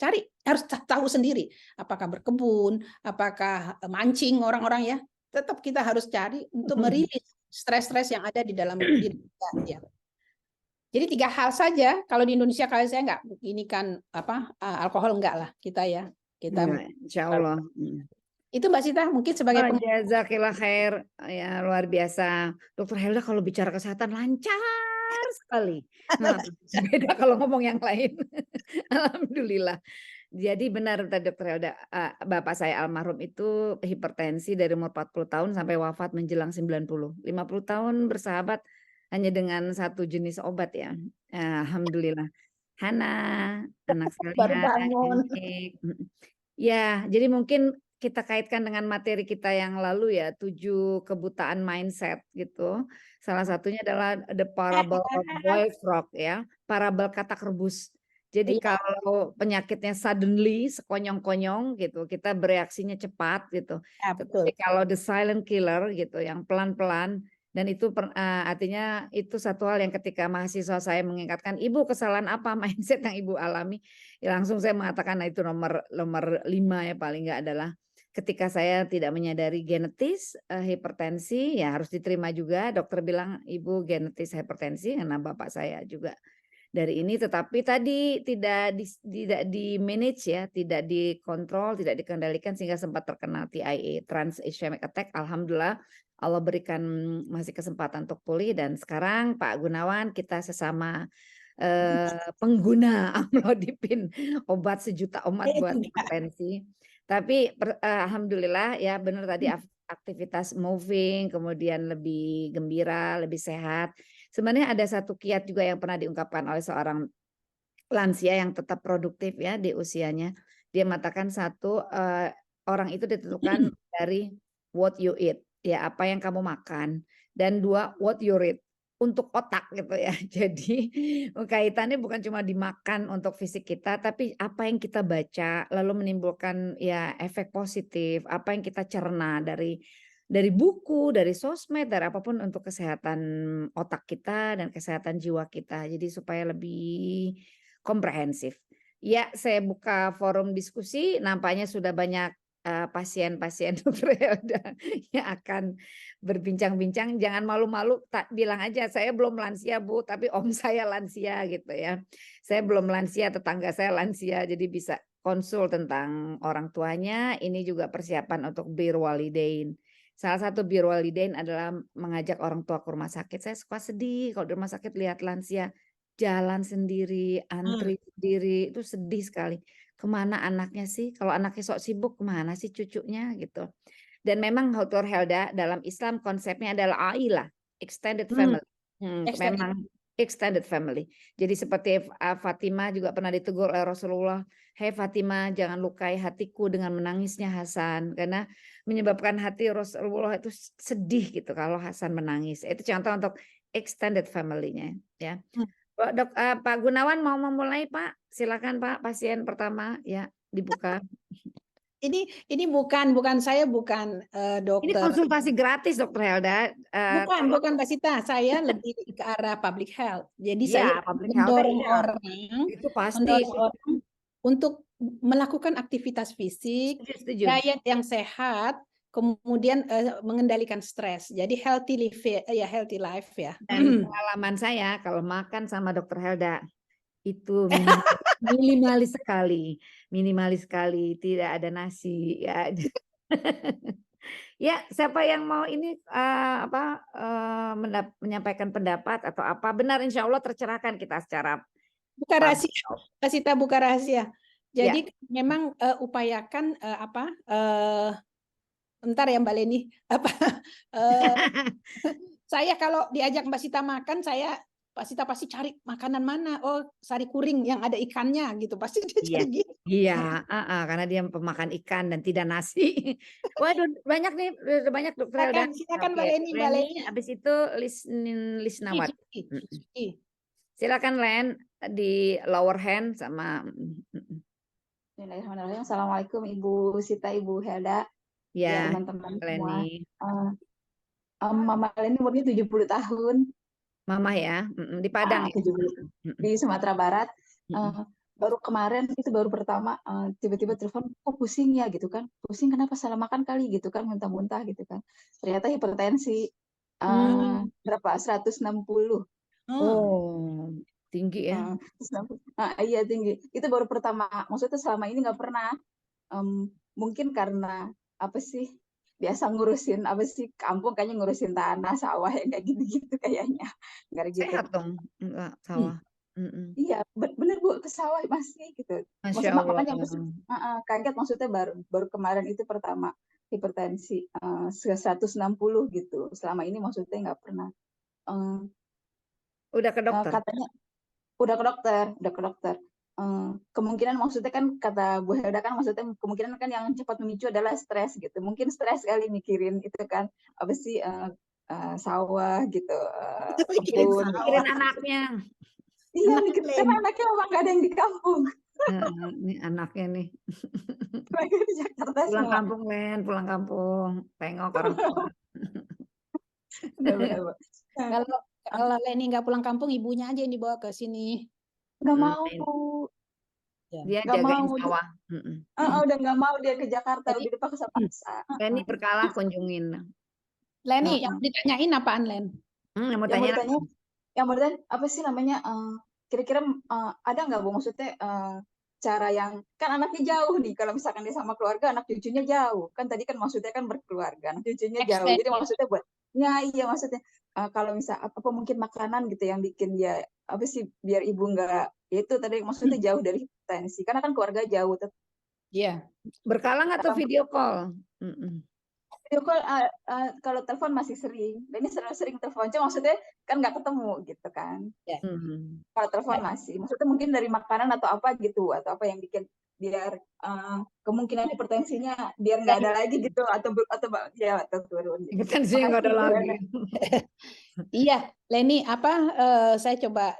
harus tahu sendiri, apakah berkebun, apakah mancing orang-orang ya, tetap kita harus cari untuk merilis stres-stres yang ada di dalam diri kita ya. Jadi 3 hal saja. Kalau di Indonesia kalau saya enggak, ini kan alkohol enggak lah kita ya. Kita Insya Allah. itu Mbak Sita mungkin sebagai Jazakillah khair, ya luar biasa. Dokter Helda kalau bicara kesehatan lancar sekali. Nah, beda kalau ngomong yang lain. Alhamdulillah. Jadi benar tadi Dokter Helda, bapak saya almarhum itu hipertensi dari umur 40 tahun sampai wafat menjelang 90. 50 tahun bersahabat hanya dengan 1 jenis obat ya. Alhamdulillah. Hana, anak baru sekalian, bangun. ya, jadi mungkin kita kaitkan dengan materi kita yang lalu ya, 7 kebutaan mindset gitu. Salah satunya adalah the parable of boiled frog ya, parabel katak rebus. Jadi kalau penyakitnya suddenly, sekonyong-konyong gitu, kita bereaksinya cepat gitu. Ya, betul. Tapi kalau the silent killer gitu, yang pelan-pelan, dan itu artinya itu satu hal yang ketika mahasiswa saya mengingatkan, Ibu kesalahan apa mindset yang Ibu alami? Ya langsung saya mengatakan, nah itu nomor 5 ya paling enggak adalah ketika saya tidak menyadari genetis hipertensi, ya harus diterima juga. Dokter bilang Ibu genetis hipertensi karena bapak saya juga dari ini, tetapi tadi tidak di manage ya, tidak dikontrol, tidak dikendalikan sehingga sempat terkena TIA, trans ischemic attack. Alhamdulillah Allah berikan masih kesempatan untuk pulih, dan sekarang Pak Gunawan kita sesama pengguna amlodipin, obat 1 juta umat buat hipertensi. Tapi alhamdulillah ya benar tadi aktivitas moving, kemudian lebih gembira, lebih sehat. Sebenarnya ada satu kiat juga yang pernah diungkapkan oleh seorang lansia yang tetap produktif ya di usianya. Dia mengatakan 1, orang itu ditentukan dari what you eat, ya apa yang kamu makan, dan 2 what you read, untuk otak gitu ya. Jadi kaitannya bukan cuma dimakan untuk fisik kita, tapi apa yang kita baca lalu menimbulkan ya efek positif, apa yang kita cerna dari buku, dari sosmed, dari apapun untuk kesehatan otak kita dan kesehatan jiwa kita. Jadi supaya lebih komprehensif. Ya, saya buka forum diskusi, nampaknya sudah banyak pasien-pasien Dokter Helda yang akan berbincang-bincang. Jangan malu-malu, bilang aja saya belum lansia Bu, tapi om saya lansia gitu ya. Saya belum lansia, tetangga saya lansia, jadi bisa konsul tentang orang tuanya. Ini juga persiapan untuk birrul walidain. Salah satu birrul walidain adalah mengajak orang tua ke rumah sakit. Saya suka sedih kalau di rumah sakit lihat lansia jalan sendiri, antri sendiri, itu sedih sekali. Kemana anaknya sih? Kalau anaknya sok sibuk, kemana sih cucunya gitu. Dan memang Dokter Helda dalam Islam konsepnya adalah ailah, extended family. Memang extended family. Jadi seperti Fatimah juga pernah ditegur oleh Rasulullah, "Hei Fatimah, jangan lukai hatiku dengan menangisnya Hasan," karena menyebabkan hati Rasulullah itu sedih gitu kalau Hasan menangis. Itu contoh untuk extended family-nya ya. Pak Gunawan mau memulai Pak, silakan Pak, pasien pertama ya dibuka. Ini bukan saya bukan dokter. Ini konsultasi gratis Dokter Helda. Bukan Mbak Sita, saya lebih ke arah public health. Jadi saya mendorong orang itu pasti untuk melakukan aktivitas fisik, diet yang sehat, kemudian mengendalikan stres. Jadi healthy life ya. Dan pengalaman saya kalau makan sama Dokter Helda itu minimalis sekali, tidak ada nasi ya. Ya, siapa yang mau ini menyampaikan pendapat atau apa? Benar, insya Allah tercerahkan kita secara buka rahasia, Kasita buka rahasia. Jadi ya. memang upayakan bentar ya Mbak Leni, saya kalau diajak Mbak Sita makan, Mbak Sita pasti cari makanan mana. Oh, sari kuring yang ada ikannya gitu. Pasti dia cari gitu. Iya, karena dia pemakan ikan dan tidak nasi. Waduh, banyak nih, banyak Dokter Helda. Silakan Mbak Leni. Habis itu Lisnawat. Silakan Len di lower hand sama. Bismillahirrahmanirrahim. Assalamualaikum Ibu Sita, Ibu Helda. Ya, teman-teman semua. Leni. Mama Leni umurnya 70 tahun. Mama ya, di Padang. 70, di Sumatera Barat. Baru kemarin itu baru pertama tiba-tiba telepon, kok pusing ya gitu kan. Pusing kenapa, salah makan kali gitu kan, muntah-muntah gitu kan. Ternyata hipertensi. Berapa? 160. Oh, tinggi ya. Iya tinggi. Itu baru pertama. Maksudnya selama ini nggak pernah. Mungkin karena apa sih, biasa ngurusin apa sih, kampung kayaknya ngurusin tanah sawah ya, kayak gitu-gitu kayaknya. Nggak gitu. Sehat dong, enggak sawah. Iya, bener Bu, ke sawah masih gitu. Masya Allah. Makanya kaget, maksudnya baru kemarin itu pertama hipertensi 160 gitu. Selama ini maksudnya nggak pernah. Udah ke dokter? Katanya udah ke dokter. Kemungkinan maksudnya kan kata Bu Helda kan, maksudnya kemungkinan kan yang cepat memicu adalah stres gitu. Mungkin stres kali mikirin itu kan apa sih, sawah gitu, mikirin anaknya. Iya, mikirin anaknya memang gak ada yang di kampung. Ini anaknya nih. Lagi di Jakarta pulang semua. Kampung Len, pulang kampung, tengok orang tua. Kalau Leni nggak pulang kampung, ibunya aja yang dibawa ke sini. Nggak mau. Dia jagain sawah. Udah nggak mau dia ke Jakarta, udah dipaksa-paksa. Leni berkala kunjungin. Leni, yang ditanyain apaan, Len? Yang mau tanya apa sih namanya, kira-kira ada nggak Bu, maksudnya cara yang, kan anaknya jauh nih, kalau misalkan dia sama keluarga, anak cucunya jauh kan, tadi kan maksudnya kan berkeluarga, anak cucunya jauh, jadi maksudnya buat iya maksudnya kalau misal apa mungkin makanan gitu yang bikin dia apa sih, biar ibu nggak itu tadi maksudnya jauh dari hipertensi, karena kan keluarga jauh. Iya. Berkala nggak tuh video call? Video call kalau telepon masih sering, dan ini sering telepon, cuma maksudnya kan nggak ketemu gitu kan. Kalau telepon masih, maksudnya mungkin dari makanan atau apa gitu, atau apa yang bikin biar kemungkinan hipertensinya biar nggak ada lagi gitu, atau turun. Hipertensinya nggak ada lagi. Iya, Leni, saya coba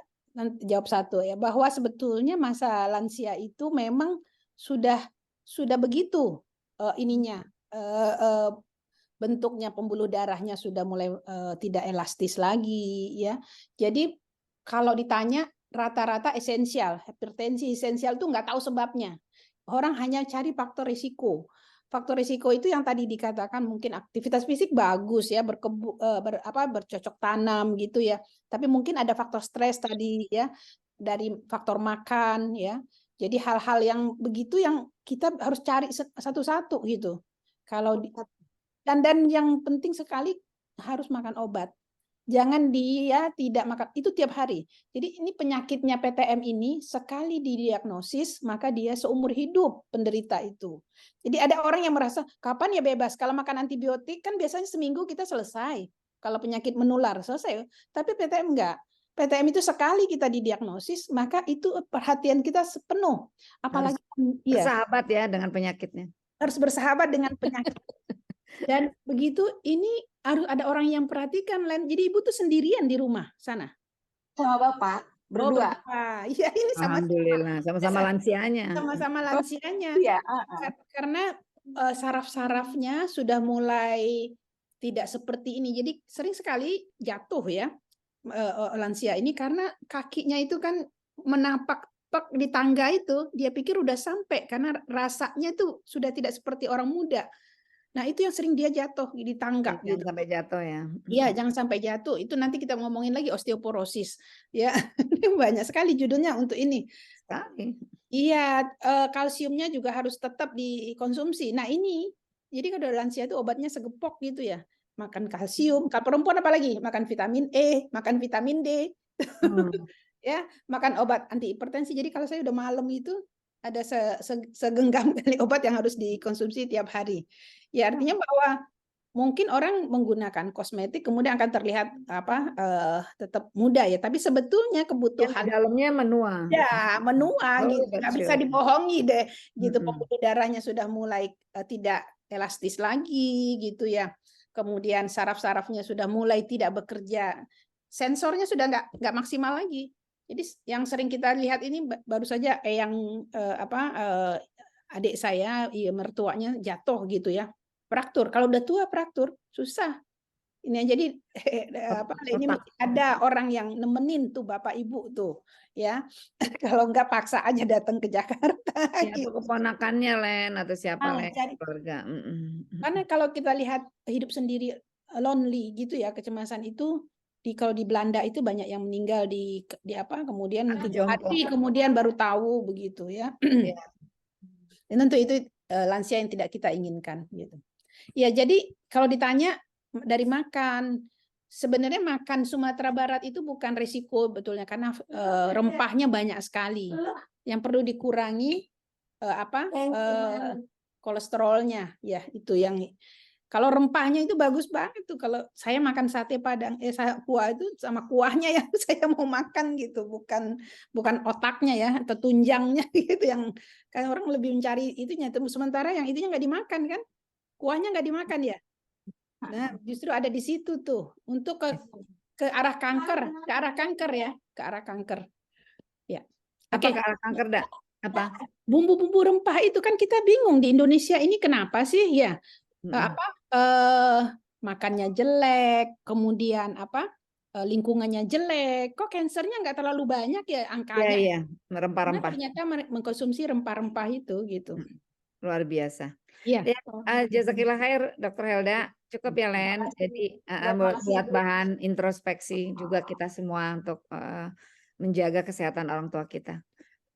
jawab satu ya, bahwa sebetulnya masa lansia itu memang sudah begitu ininya. Bentuknya pembuluh darahnya sudah mulai tidak elastis lagi ya. Jadi kalau ditanya rata-rata esensial, hipertensi esensial itu nggak tahu sebabnya. Orang hanya cari faktor risiko. Faktor risiko itu yang tadi dikatakan, mungkin aktivitas fisik bagus ya, bercocok tanam gitu ya. Tapi mungkin ada faktor stres tadi ya, dari faktor makan ya. Jadi hal-hal yang begitu yang kita harus cari satu-satu gitu. Kalau dan yang penting sekali harus makan obat. Jangan dia tidak makan, itu tiap hari. Jadi ini penyakitnya PTM ini sekali didiagnosis maka dia seumur hidup penderita itu. Jadi ada orang yang merasa kapan ya bebas, kalau makan antibiotik kan biasanya seminggu kita selesai. Kalau penyakit menular selesai. Tapi PTM enggak. PTM itu sekali kita didiagnosis maka itu perhatian kita sepenuh. Apalagi bersahabat ya dengan penyakitnya. Harus bersahabat dengan penyakit. Dan begitu ini harus ada orang yang perhatikan, Len. Jadi ibu tuh sendirian di rumah sana? Sama bapak, berdua. Iya, ini Alhamdulillah, sama-sama lansianya. Sama-sama lansianya. Iya. Karena saraf-sarafnya sudah mulai tidak seperti ini. Jadi sering sekali jatuh ya lansia ini, karena kakinya itu kan menapak di tangga itu, dia pikir udah sampai karena rasanya itu sudah tidak seperti orang muda. Nah, itu yang sering dia jatuh di tangga Jangan gitu. sampai jatuh ya. Iya, jangan sampai jatuh. Itu nanti kita ngomongin lagi osteoporosis. Ya, ini banyak sekali judulnya untuk ini. Sekali. Iya, kalsiumnya juga harus tetap dikonsumsi. Nah, ini jadi kalau lansia itu obatnya segepok gitu ya. Makan kalsium, kalau perempuan apalagi makan vitamin E, makan vitamin D. Hmm. Ya, makan obat anti hipertensi. Jadi kalau saya udah malam itu ada segenggam kali obat yang harus dikonsumsi tiap hari. Ya, artinya bahwa mungkin orang menggunakan kosmetik kemudian akan terlihat tetap muda ya, tapi sebetulnya Yang di kebutuhan dalamnya menua. ya menua Oh, gitu, nggak bisa betul. dibohongi deh gitu. Mm-mm. Pembuluh darahnya sudah mulai tidak elastis lagi gitu ya. Kemudian saraf-sarafnya sudah mulai tidak bekerja, sensornya sudah nggak maksimal lagi. Jadi yang sering kita lihat ini baru saja adik saya, mertuanya jatuh gitu ya, fraktur. Kalau udah tua fraktur susah. Ini jadi ini Otak. mesti ada orang yang nemenin tuh bapak ibu tuh ya. Kalau nggak paksa aja datang ke Jakarta Ya, atau gitu. keponakannya Len atau siapa Len Cari. keluarga. Karena kalau kita lihat hidup sendiri lonely gitu ya, kecemasan itu kalau di Belanda itu banyak yang meninggal di kemudian 3 jongkok. hari kemudian baru tahu begitu ya. Ya. Dan tentu itu lansia yang tidak kita inginkan gitu. Ya, jadi kalau ditanya dari makan, sebenarnya makan Sumatera Barat itu bukan risiko betulnya karena rempahnya banyak sekali. Yang perlu dikurangi kolesterolnya ya, itu yang kalau rempahnya itu bagus banget tuh. Kalau saya makan sate Padang, kuah itu sama kuahnya yang saya mau makan gitu, bukan otaknya ya atau tunjangnya gitu yang kan orang lebih mencari itunya. Sementara yang itunya nggak dimakan kan, kuahnya nggak dimakan ya. Nah, justru ada di situ tuh untuk ke arah kanker, ya, ke arah kanker. Ya. Apa Oke. ke arah kanker dak? Apa? Bumbu-bumbu rempah itu kan kita bingung di Indonesia ini kenapa sih ya? Makannya jelek, kemudian lingkungannya jelek, kok kansernya nggak terlalu banyak ya angkanya? Iya, Karena rempah-rempah. ternyata mengkonsumsi rempah-rempah itu gitu. Luar biasa. Iya. Ya, jazakillah khair Dr. Helda. Cukup ya Len. Jadi buat bahan introspeksi juga kita semua untuk menjaga kesehatan orang tua kita.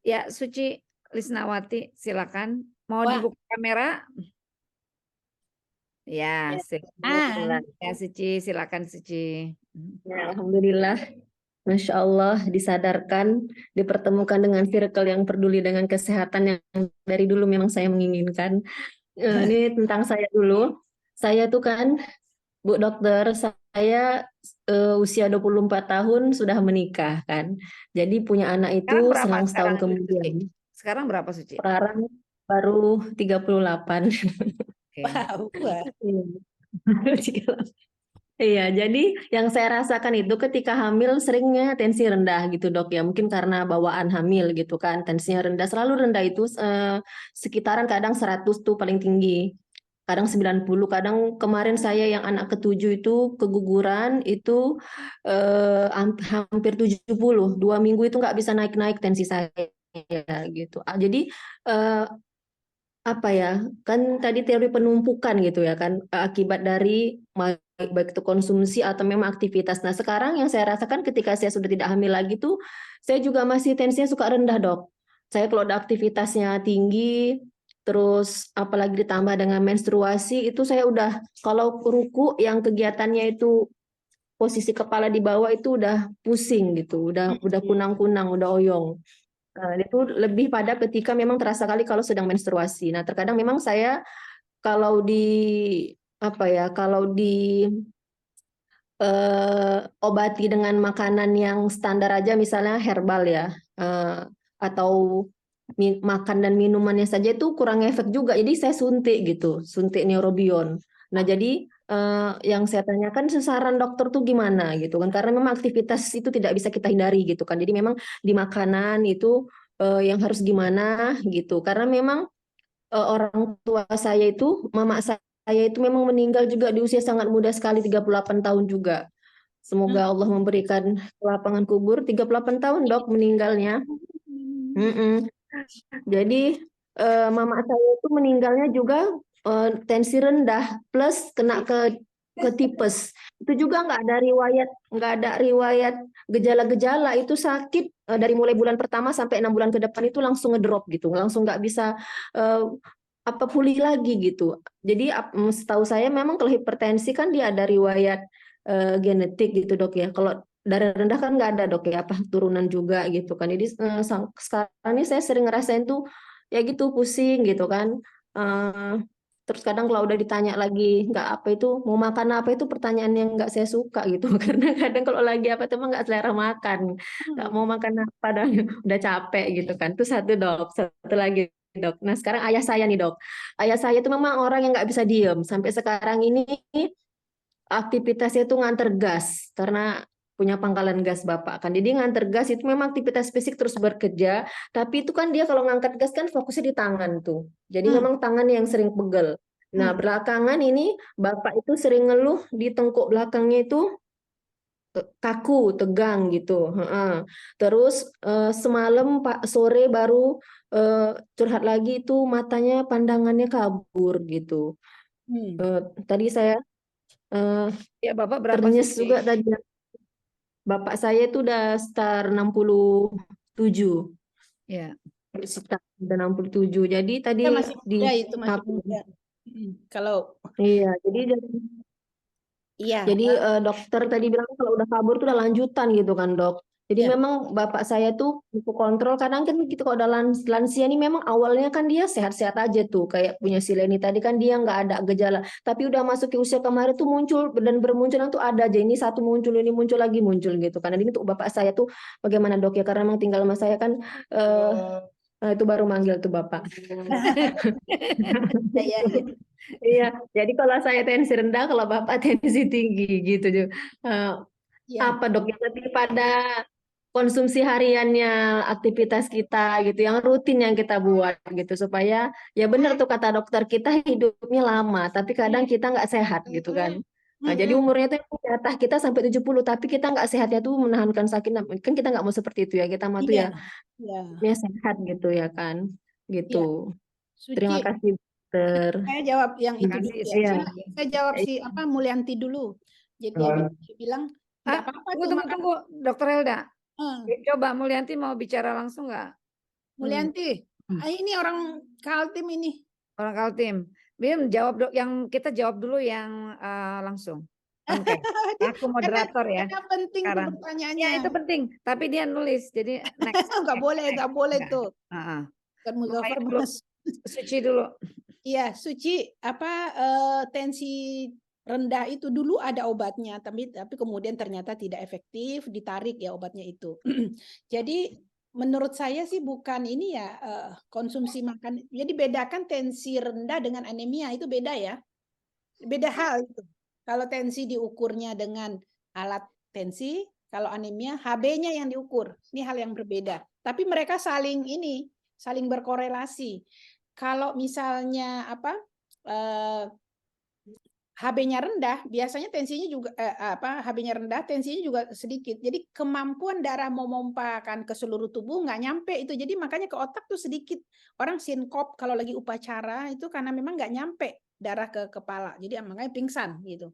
Ya, Suci Lisnawati, silakan. Mau dibuka kamera? Ya, sip. Ya, Suci, silakan Suci. Ya, alhamdulillah, Masya Allah, disadarkan, dipertemukan dengan circle yang peduli dengan kesehatan yang dari dulu memang saya menginginkan. Ini tentang saya dulu. Saya tuh kan, Bu Dokter, saya usia 24 tahun sudah menikah kan. Jadi punya anak itu Sekarang berapa? selang setahun kemudian. Sekarang berapa Suci? Sekarang baru 38. Wow. Iya, jadi yang saya rasakan itu ketika hamil seringnya tensi rendah gitu dok ya. Mungkin karena bawaan hamil gitu kan, tensinya rendah. Selalu rendah itu sekitaran kadang 100 tuh paling tinggi. Kadang 90, kadang kemarin saya yang anak ketujuh itu keguguran itu hampir 70. 2 minggu itu nggak bisa naik-naik tensi saya gitu. Jadi apa ya, kan tadi teori penumpukan gitu ya kan, akibat dari baik itu konsumsi atau memang aktivitas. Nah sekarang yang saya rasakan ketika saya sudah tidak hamil lagi tuh, saya juga masih tensinya suka rendah dok. Saya kalau ada aktivitasnya tinggi, terus apalagi ditambah dengan menstruasi, itu saya udah, kalau ruku yang kegiatannya itu posisi kepala di bawah itu udah pusing gitu, udah kunang-kunang, udah oyong. Itu lebih pada ketika memang terasa kali kalau sedang menstruasi. Nah, terkadang memang saya kalau obati dengan makanan yang standar aja, misalnya herbal ya, atau makan dan minumannya saja itu kurang efek juga. Jadi saya suntik gitu, suntik neurobion. Nah, jadi yang saya tanyakan saran dokter tuh gimana gitu kan? Karena memang aktivitas itu tidak bisa kita hindari gitu kan. Jadi memang di makanan itu yang harus gimana gitu. Karena memang orang tua saya itu, mama saya itu memang meninggal juga di usia sangat muda sekali, 38 tahun juga. Semoga Allah memberikan lapangan kubur. 38 tahun dok meninggalnya. Jadi mama saya itu meninggalnya juga tensi rendah plus kena ke tipes. Itu juga nggak ada riwayat gejala-gejala, itu sakit dari mulai bulan pertama sampai 6 bulan ke depan itu langsung ngedrop gitu, langsung nggak bisa eh, apa pulih lagi gitu. Jadi setahu saya memang kalau hipertensi kan dia ada riwayat genetik gitu dok ya. Kalau darah rendah kan nggak ada dok ya, apa turunan juga gitu kan. Jadi sekarang ini saya sering ngerasain tuh ya gitu pusing gitu kan. Eh, Terus kadang kalau udah ditanya lagi nggak apa itu mau makan apa, itu pertanyaan yang nggak saya suka gitu karena kadang kalau lagi apa tuh emang nggak selera makan, nggak mau makan apa dan udah capek gitu kan. Itu satu dok, satu lagi dok. Nah sekarang ayah saya nih dok, ayah saya itu memang orang yang nggak bisa diem sampai sekarang ini, aktivitasnya itu nganter gas karena punya pangkalan gas bapak kan. Jadi nganter gas itu memang aktivitas fisik terus bekerja, tapi itu kan dia kalau ngangkat gas kan fokusnya di tangan tuh. Jadi memang tangan yang sering pegel. Nah, belakangan ini bapak itu sering ngeluh di tengkuk belakangnya itu kaku, tegang gitu. Heeh. Terus semalam Pak sore baru curhat lagi itu matanya pandangannya kabur gitu. Tadi saya Ya, Bapak berapa ternyes suci? juga tadi. Bapak saya itu udah sekitar 67. Ya. Sekitar udah 67. Jadi tadi Ya masih di muda, itu masih muda. Kalau iya, jadi iya, dokter tadi bilang kalau udah kabur tuh udah lanjutan gitu kan dok. Jadi ya, memang bapak saya tuh untuk kontrol, kadang kan gitu kalau udah lansia nih memang awalnya kan dia sehat-sehat aja tuh kayak punya si Leni tadi kan dia nggak ada gejala, tapi udah masuk ke usia kemarin tuh muncul dan bermunculan tuh ada aja, ini satu muncul ini muncul lagi muncul gitu kan. Jadi untuk bapak saya tuh bagaimana dok ya, karena memang tinggal sama saya kan itu baru manggil tuh bapak. ya, ya. Iya, jadi kalau saya tensi rendah, kalau bapak tensi tinggi gitu. Eh, Ya. Apa dok yang lebih pada konsumsi hariannya, aktivitas kita gitu, yang rutin yang kita buat gitu supaya ya benar tuh kata dokter, kita hidupnya lama, tapi kadang kita nggak sehat gitu kan. Nah, jadi umurnya tuh jatah kita sampai 70, tapi kita nggak sehatnya tuh menahankan sakit. Kan kita nggak mau seperti itu ya, kita mau tuh Iya, ya ya, hidupnya sehat gitu ya kan. Gitu. iya. Terima Suci, kasih dokter. saya jawab yang itu Makasih, dulu ya. Iya. Saya jawab si apa Mulyanti dulu. Jadi dia bilang nggak apa-apa tuh makan. tunggu, Dokter Helda. Eh, Coba Mulyanti mau bicara langsung nggak? Mulyanti, ini orang Kaltim ini. Orang Kaltim. Bim, jawab yang kita jawab dulu yang langsung. Oke. Aku moderator ya. Karena penting tuh Sekarang. pertanyaannya. Ya itu penting. Tapi dia nulis. Jadi next. Nggak boleh tuh. Kan Mulai Muzaffar dulu. Mas. Suci dulu. Iya, Suci, apa tensi rendah itu dulu ada obatnya, tapi kemudian ternyata tidak efektif, ditarik ya obatnya itu. Jadi menurut saya sih bukan ini ya konsumsi makan. Jadi bedakan tensi rendah dengan anemia itu beda ya, beda hal itu. Kalau tensi diukurnya dengan alat tensi, kalau anemia HB-nya yang diukur. Ini hal yang berbeda. Tapi mereka saling berkorelasi. Kalau misalnya apa HB-nya rendah, biasanya tensinya juga HB-nya rendah, tensinya juga sedikit. Jadi kemampuan darah memompakan ke seluruh tubuh nggak nyampe itu. Jadi makanya ke otak tuh sedikit. Orang sinkop kalau lagi upacara itu karena memang nggak nyampe darah ke kepala. Jadi makanya pingsan gitu.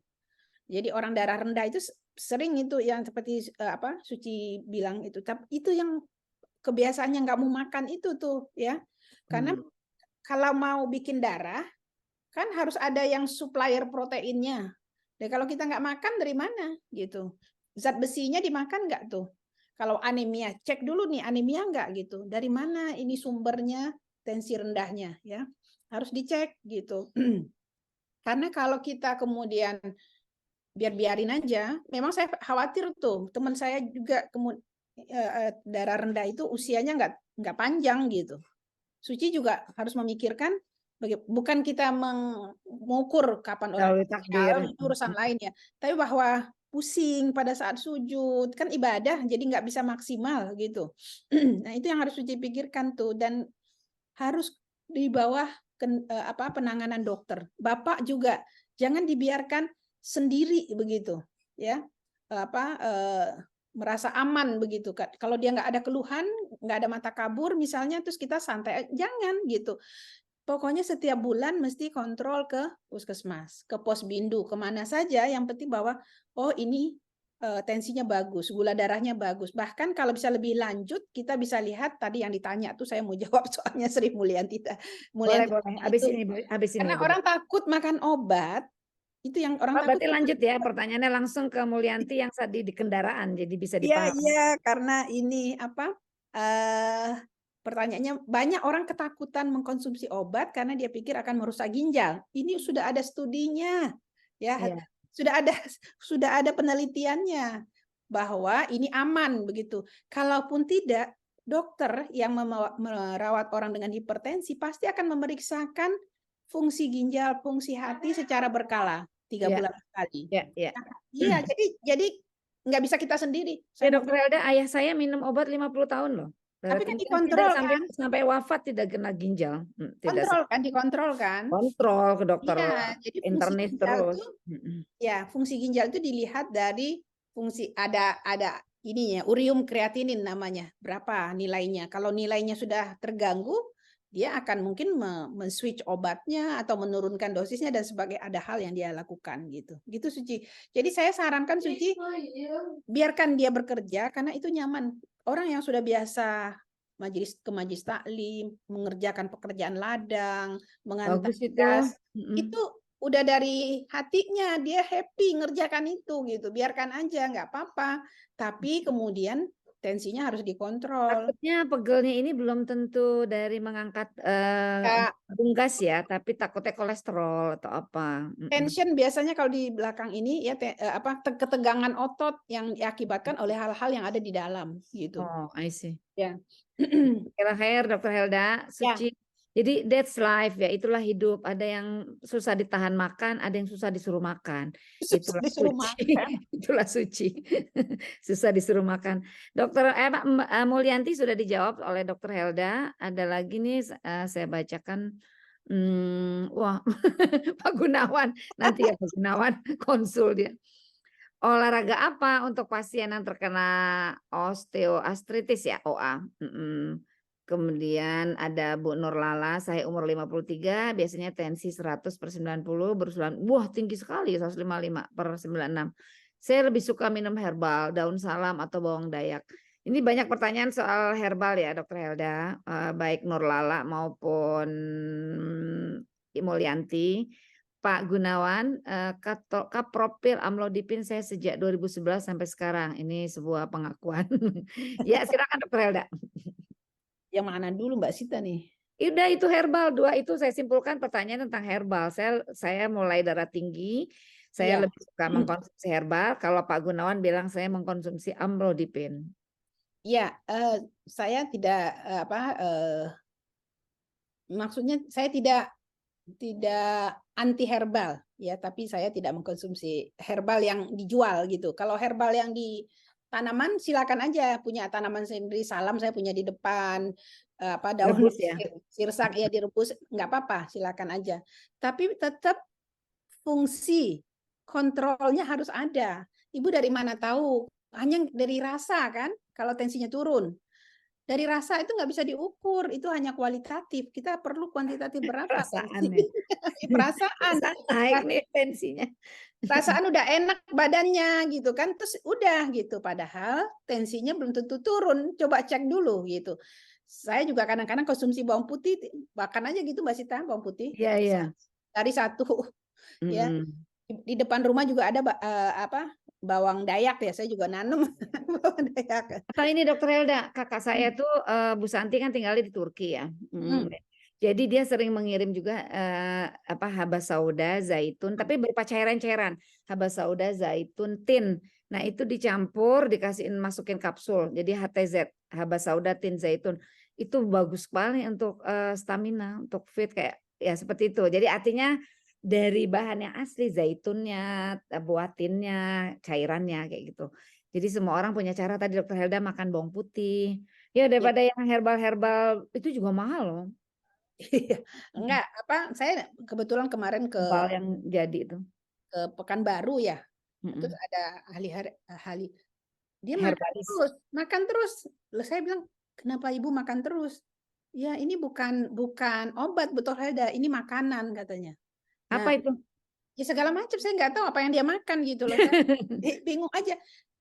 Jadi orang darah rendah itu sering itu yang seperti Suci bilang itu. Tapi itu yang kebiasaannya nggak mau makan itu tuh ya. Karena kalau mau bikin darah kan harus ada yang supplier proteinnya. Dan kalau kita nggak makan dari mana gitu? Zat besinya dimakan nggak tuh? Kalau anemia, cek dulu nih anemia nggak gitu. Dari mana ini sumbernya tensi rendahnya ya? Harus dicek gitu. Karena kalau kita kemudian biarin aja, memang saya khawatir tuh teman saya juga darah rendah itu usianya nggak panjang gitu. Suci juga harus memikirkan bukan kita mengukur kapan orang meninggal, itu urusan lain ya. Tapi bahwa pusing pada saat sujud kan ibadah, jadi nggak bisa maksimal gitu. Nah itu yang harus dipikirkan tuh, dan harus di bawah penanganan dokter. Bapak juga jangan dibiarkan sendiri begitu, ya merasa aman begitu kan. Kalau dia nggak ada keluhan, nggak ada mata kabur misalnya, terus kita santai, jangan gitu. pokoknya setiap bulan mesti kontrol ke puskesmas, ke posbindu, kemana saja. Yang penting bahwa oh ini tensinya bagus, gula darahnya bagus. Bahkan kalau bisa lebih lanjut, kita bisa lihat tadi yang ditanya tuh, saya mau jawab soalnya Sri Mulyanti. Boleh, Mulyanti boleh. Habis itu. ini, habis ini. Karena Bu. orang takut makan obat, itu yang orang takut. Berarti lanjut ya, pertanyaannya langsung ke Mulyanti yang tadi di kendaraan, jadi bisa Iya, dipahami. iya, karena ini apa? Pertanyaannya banyak orang ketakutan mengkonsumsi obat karena dia pikir akan merusak ginjal. Ini sudah ada studinya, ya, Iya. sudah ada penelitiannya bahwa ini aman begitu. Kalaupun tidak, dokter yang merawat orang dengan hipertensi pasti akan memeriksakan fungsi ginjal, fungsi hati secara berkala 3 Iya. bulan sekali. Ya, ya. Iya, jadi nggak bisa kita sendiri. Ya, Saya mau Dokter Helda, ayah saya minum obat 50 tahun loh. Tapi kan Kemudian dikontrol tidak kan? sampai wafat tidak kena ginjal. Tidak Dikontrol kan? kontrol ke dokter Iya, jadi fungsi internis ginjal terus. itu ya, fungsi ginjal itu dilihat dari fungsi ada ininya, urium kreatinin namanya. Berapa nilainya? Kalau nilainya sudah terganggu, dia akan mungkin men-switch obatnya atau menurunkan dosisnya dan sebagai ada hal yang dia lakukan gitu. Gitu Suci. Jadi saya sarankan Suci biarkan dia bekerja karena itu nyaman. Orang yang sudah biasa ke majelis taklim, mengerjakan pekerjaan ladang, mengantar Bagus itu. tugas, itu udah dari hatinya dia happy ngerjakan itu gitu. Biarkan aja nggak apa-apa. Tapi kemudian tensinya harus dikontrol. Takutnya pegelnya ini belum tentu dari mengangkat Ya, unggas ya, tapi takutnya kolesterol atau apa. tension biasanya kalau di belakang ini ya ketegangan otot yang diakibatkan oleh hal-hal yang ada di dalam gitu. Oh, I see. Ya. Terakhir, Dokter Helda, Suci. Jadi that's life ya, itulah hidup. Ada yang susah ditahan makan, ada yang susah disuruh makan. Itulah Disuruh suci. makan. Itulah suci. Susah disuruh makan. Dokter Mbak Mulyanti sudah dijawab oleh Dokter Helda. Ada lagi nih saya bacakan. Wah, Pak Gunawan. Nanti ya Pak Gunawan konsul dia. Olahraga apa untuk pasien yang terkena osteoartritis ya, OA? Kemudian ada Bu Nurlala, saya umur 53, biasanya tensi 100/90 berusulan. Wah, tinggi sekali 155/96. Saya lebih suka minum herbal, daun salam atau bawang dayak. Ini banyak pertanyaan soal herbal ya, Dokter Helda, baik Nurlala maupun Mulyanti. Pak Gunawan, Kapropil Amlodipin saya sejak 2011 sampai sekarang. Ini sebuah pengakuan. Ya, silakan Dokter Helda. Yang mana dulu Mbak Sita nih? Udah itu herbal, 2 itu saya simpulkan pertanyaan tentang herbal. Saya mulai darah tinggi, saya lebih suka mengkonsumsi herbal. Kalau Pak Gunawan bilang saya mengkonsumsi Amlodipin. Ya, saya tidak maksudnya saya tidak anti herbal ya, tapi saya tidak mengkonsumsi herbal yang dijual gitu. Kalau herbal yang di tanaman silakan aja, punya tanaman sendiri, salam saya punya di depan, daun Rebus ya. sirsak ya direbus, nggak apa-apa, silakan aja. Tapi tetap fungsi kontrolnya harus ada. Ibu dari mana tahu? Hanya dari rasa kan, kalau tensinya turun. Dari rasa itu nggak bisa diukur, itu hanya kualitatif. Kita perlu kuantitatif berapa Perasaan tensi? ya. Perasaan. Naik nih tensinya. Perasaan udah enak badannya gitu kan, terus udah gitu. Padahal tensinya belum tentu turun. Coba cek dulu gitu. Saya juga kadang-kadang konsumsi bawang putih, makan aja gitu Mbak Sita, bawang putih. Iya, iya. Dari 1 ya. Di depan rumah juga ada bawang dayak ya, saya juga nanam bawang dayak. Atau ini Dokter Helda, kakak saya tuh Bu Santi kan tinggalnya di Turki ya. Jadi dia sering mengirim juga habas sauda, zaitun, tapi berupa cairan-cairan. Habas sauda, zaitun, tin. Nah itu dicampur, masukin kapsul. Jadi HTZ, habas sauda, tin, zaitun. Itu bagus sekali untuk stamina, untuk fit kayak ya seperti itu. Jadi artinya dari bahan yang asli, zaitunnya, buatinnya, cairannya kayak gitu. Jadi semua orang punya cara. Tadi Dokter Helda makan bawang putih. Ya daripada yang herbal-herbal itu juga mahal loh. Iya, enggak saya kebetulan kemarin ke Herbal yang jadi itu. ke Pekanbaru ya. Terus ada ahli dia makan terus. Lalu saya bilang, "Kenapa Ibu makan terus?" Ya, ini bukan obat, Bu Dr. Helda, ini makanan katanya. Apa Nah, itu? ya segala macam, saya nggak tahu apa yang dia makan gitu loh. Saya bingung aja.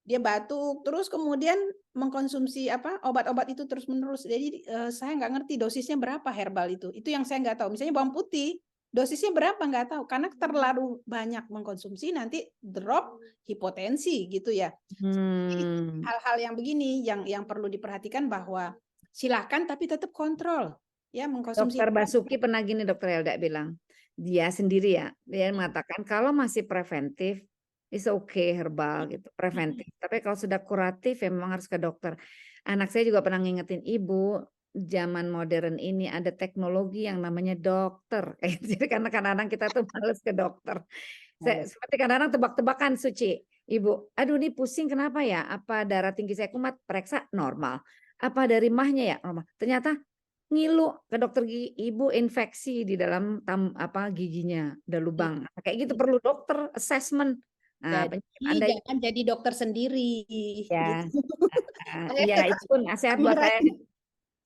Dia batuk, terus kemudian mengkonsumsi obat-obat itu terus-menerus. Jadi saya nggak ngerti dosisnya berapa herbal itu. Itu yang saya nggak tahu. Misalnya bawang putih, dosisnya berapa nggak tahu. Karena terlalu banyak mengkonsumsi nanti drop hipotensi gitu ya. Hal-hal yang begini yang perlu diperhatikan bahwa silakan tapi tetap kontrol ya mengkonsumsi. Dokter Basuki pernah gini, Dokter Helda bilang, dia sendiri ya, dia mengatakan kalau masih preventif, is okay herbal gitu, preventif. Tapi kalau sudah kuratif ya memang harus ke dokter. Anak saya juga pernah ngingetin ibu, zaman modern ini ada teknologi yang namanya dokter. Jadi karena kadang-kadang kita tuh males ke dokter. Seperti kadang-kadang tebak-tebakan, Suci, ibu, aduh ini pusing kenapa ya? Apa darah tinggi saya kumat? Periksa normal. Apa dari mahnya ya normal? Ternyata ngilu ke dokter gigi, ibu infeksi di dalam giginya, ada lubang. Kayak gitu perlu dokter assessment. Nah, penyakit Jadi Anda jangan jadi dokter sendiri ya. gitu. Iya, itu pun nasihat buat saya.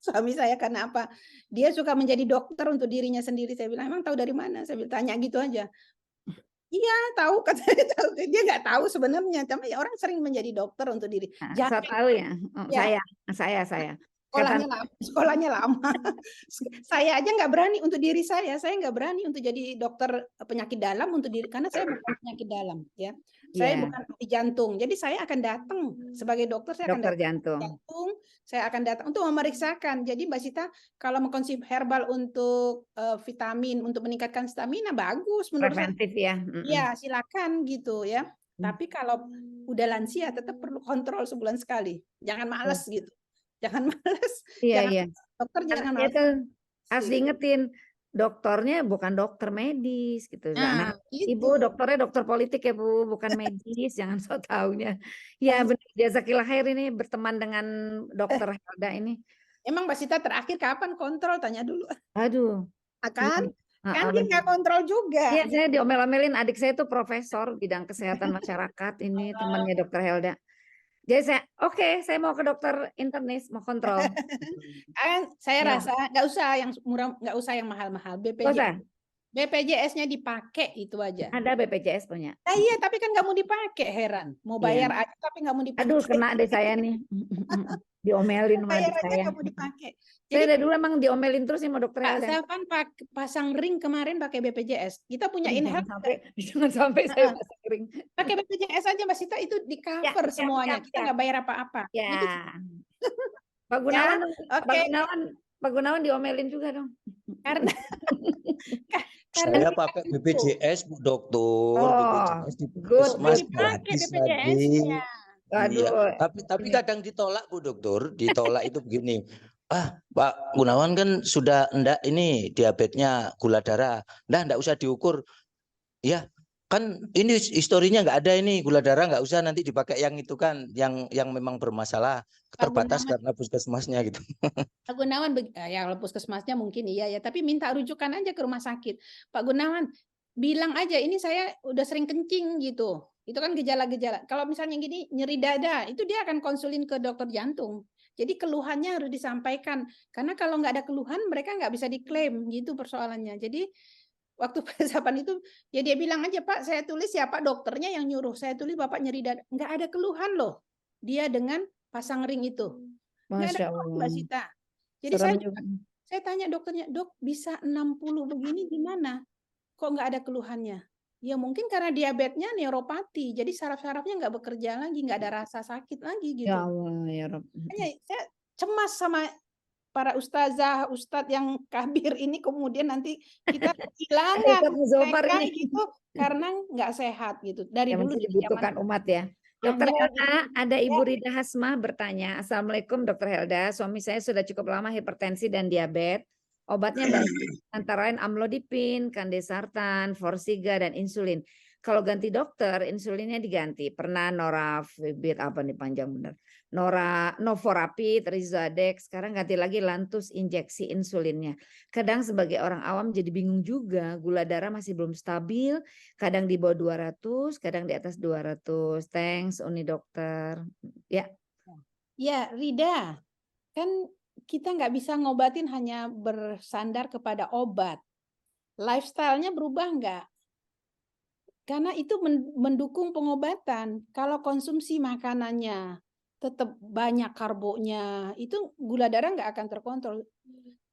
Suami saya karena apa? Dia suka menjadi dokter untuk dirinya sendiri. Saya bilang, emang tahu dari mana? Saya bilang, tanya gitu aja. Iya, tahu, katanya tahu. Dia nggak tahu sebenarnya. Tapi orang sering menjadi dokter untuk diri. Nah, Jangan. saya tahu ya. Saya. Sekolahnya lama. Saya aja nggak berani untuk diri saya nggak berani untuk jadi dokter penyakit dalam untuk diri karena saya bukan penyakit dalam ya. Saya Iya, bukan ahli jantung. Jadi saya akan datang sebagai dokter, saya akan dokter datang jantung. saya akan datang untuk memeriksakan. Jadi Mbak Sita kalau mengkonsumsi herbal untuk vitamin untuk meningkatkan stamina bagus menurut saya. Preventif ya. Ya, silakan gitu ya. Tapi kalau udah lansia tetap perlu kontrol sebulan sekali. Jangan males gitu. Jangan males. Iya. Dokter jangan Anaknya males. tuh harus diingetin, dokternya bukan dokter medis gitu. Nah, Ibu gitu. dokternya dokter politik ya Bu, bukan medis, jangan so taunya. Ya benar, jazakillah khair ini berteman dengan dokter Helda ini. Emang Mbak Sita terakhir kapan kontrol? Tanya dulu. Aduh. Kan dia benar. nggak kontrol juga. Iya, saya diomel-omelin, adik saya itu profesor bidang kesehatan masyarakat, ini temannya dokter Helda. Jadi saya mau ke dokter internis, mau kontrol. Saya Ya. rasa nggak usah yang murah, nggak usah yang mahal-mahal. BPJS-nya dipakai itu aja. Ada BPJS punya. Nah, iya, tapi kan nggak mau dipakai, heran. Mau bayar aja tapi nggak mau dipakai. Aduh, kena deh saya nih. Diomelin sama Bayar adik aja saya. nggak mau dipakai. Saya dari dulu emang diomelin terus sama dokter Pak Helda. Safan pasang ring kemarin pakai BPJS. Kita punya inhale. Jangan sampai saya pasang ring. Pakai BPJS aja Mbak Sita itu di cover semuanya. Kita nggak bayar apa-apa. Ya. Pak Gunawan diomelin juga dong. Karena saya pakai BPJS Bu Dokter, BPJS di Puskesmas gratis lagi. Iya. Tapi kadang ditolak Bu Dokter, ditolak itu begini. Pak Gunawan kan sudah enggak ini diabetesnya gula darah. Enggak usah diukur. Ya, kan ini historinya nggak ada ini gula darah nggak usah nanti dipakai yang itu kan yang memang bermasalah terbatas karena puskesmasnya gitu. Pak Gunawan ya kalau puskesmasnya mungkin iya ya, tapi minta rujukan aja ke rumah sakit. Pak Gunawan bilang aja ini saya udah sering kencing gitu. Itu kan gejala-gejala. Kalau misalnya gini nyeri dada, itu dia akan konsulin ke dokter jantung. Jadi keluhannya harus disampaikan karena kalau nggak ada keluhan mereka nggak bisa diklaim gitu persoalannya. Jadi waktu persiapan itu ya dia bilang aja Pak saya tulis ya Pak dokternya yang nyuruh saya tulis Bapak nyeri dada, nggak ada keluhan loh dia dengan pasang ring itu. Nggak ada keluhan Mbak Sita. Jadi saya tanya dokternya, dok bisa 60 begini gimana? Kok nggak ada keluhannya? Ya mungkin karena diabetesnya neuropati, jadi saraf-sarafnya nggak bekerja lagi, nggak ada rasa sakit lagi gitu. Ya Allah ya Rob. Saya cemas sama para ustadz yang kabir ini kemudian nanti kita kehilangan mereka gitu karena nggak sehat gitu. Dari dulu dibutuhkan umat ya. Dokter Helda, ada Ibu Rida Hasmah bertanya, Assalamualaikum Dokter Helda, suami saya sudah cukup lama hipertensi dan diabetes. Obatnya banyak, antara lain amlodipin, kandesartan, Forxiga, dan insulin. Kalau ganti dokter, insulinnya diganti. Pernah Noravibit, apa nih panjang bener. Novorapid, Rizadex, sekarang ganti lagi Lantus injeksi insulinnya. Kadang sebagai orang awam jadi bingung juga, gula darah masih belum stabil, kadang di bawah 200, kadang di atas 200. Thanks, Uni dokter. Ya. Ya, Rida. Kan kita nggak bisa ngobatin hanya bersandar kepada obat. Lifestyle-nya berubah nggak? Karena itu mendukung pengobatan. Kalau konsumsi makanannya tetap banyak karbonya, itu gula darah nggak akan terkontrol.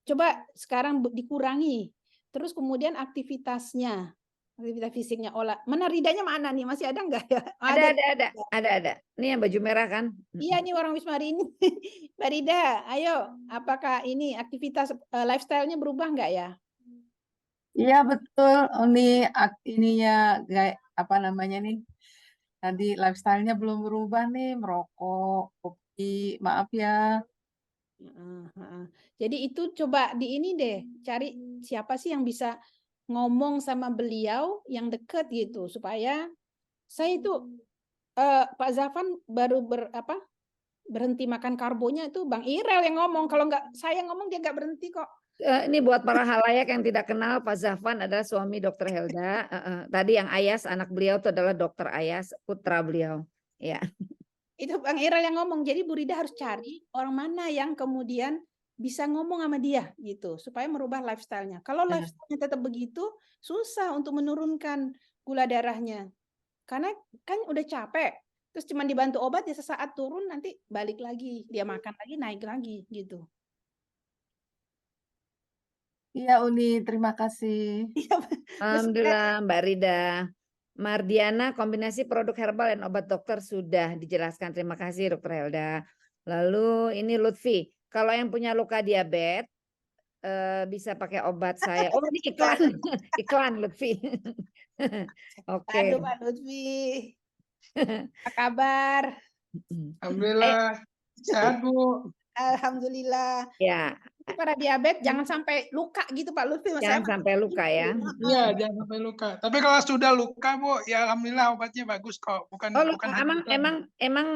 Coba sekarang dikurangi. Terus kemudian aktivitasnya, aktivitas fisiknya, mana Ridanya mana nih? Masih ada nggak ya? Ada. Ini yang baju merah kan? Iya nih orang Wisma hari ini. Mbak Rida, ayo, apakah ini aktivitas lifestyle-nya berubah nggak ya? Iya betul, ininya apa namanya nih? Tadi lifestyle-nya belum berubah nih, merokok, kopi, maaf ya. Jadi itu coba di ini deh, cari siapa sih yang bisa ngomong sama beliau yang deket gitu, supaya saya itu Pak Zafan baru berhenti makan karbonya itu Bang Irel yang ngomong. Kalau nggak saya ngomong dia nggak berhenti kok. Ini buat para halayak yang tidak kenal, Pak Zafan adalah suami Dr. Helda. Tadi yang Ayas, anak beliau itu adalah Dr. Ayas, putra beliau. Ya. Itu Bang Irel yang ngomong. Jadi Bu Rida harus cari orang mana yang kemudian bisa ngomong sama dia gitu, supaya merubah lifestyle-nya. Kalau lifestyle-nya tetap begitu, susah untuk menurunkan gula darahnya. Karena kan udah capek, terus cuma dibantu obat ya sesaat turun nanti balik lagi, dia makan lagi naik lagi gitu. Iya Uni, terima kasih. Alhamdulillah Mbak Rida. Mardiana, kombinasi produk herbal dan obat dokter sudah dijelaskan. Terima kasih Dr. Helda. Lalu ini Lutfi, kalau yang punya luka diabetes bisa pakai obat saya. Oh ini iklan, iklan Lutfi. Oke. Aduh Pak Lutfi, apa kabar? Alhamdulillah, sehat Bu. Alhamdulillah. Ya. Para diabetes jangan sampai luka gitu Pak Lutfi. Jangan sampai luka ya. Iya, jangan sampai luka. Tapi kalau sudah luka Bu, ya alhamdulillah obatnya bagus kok. Bukan emang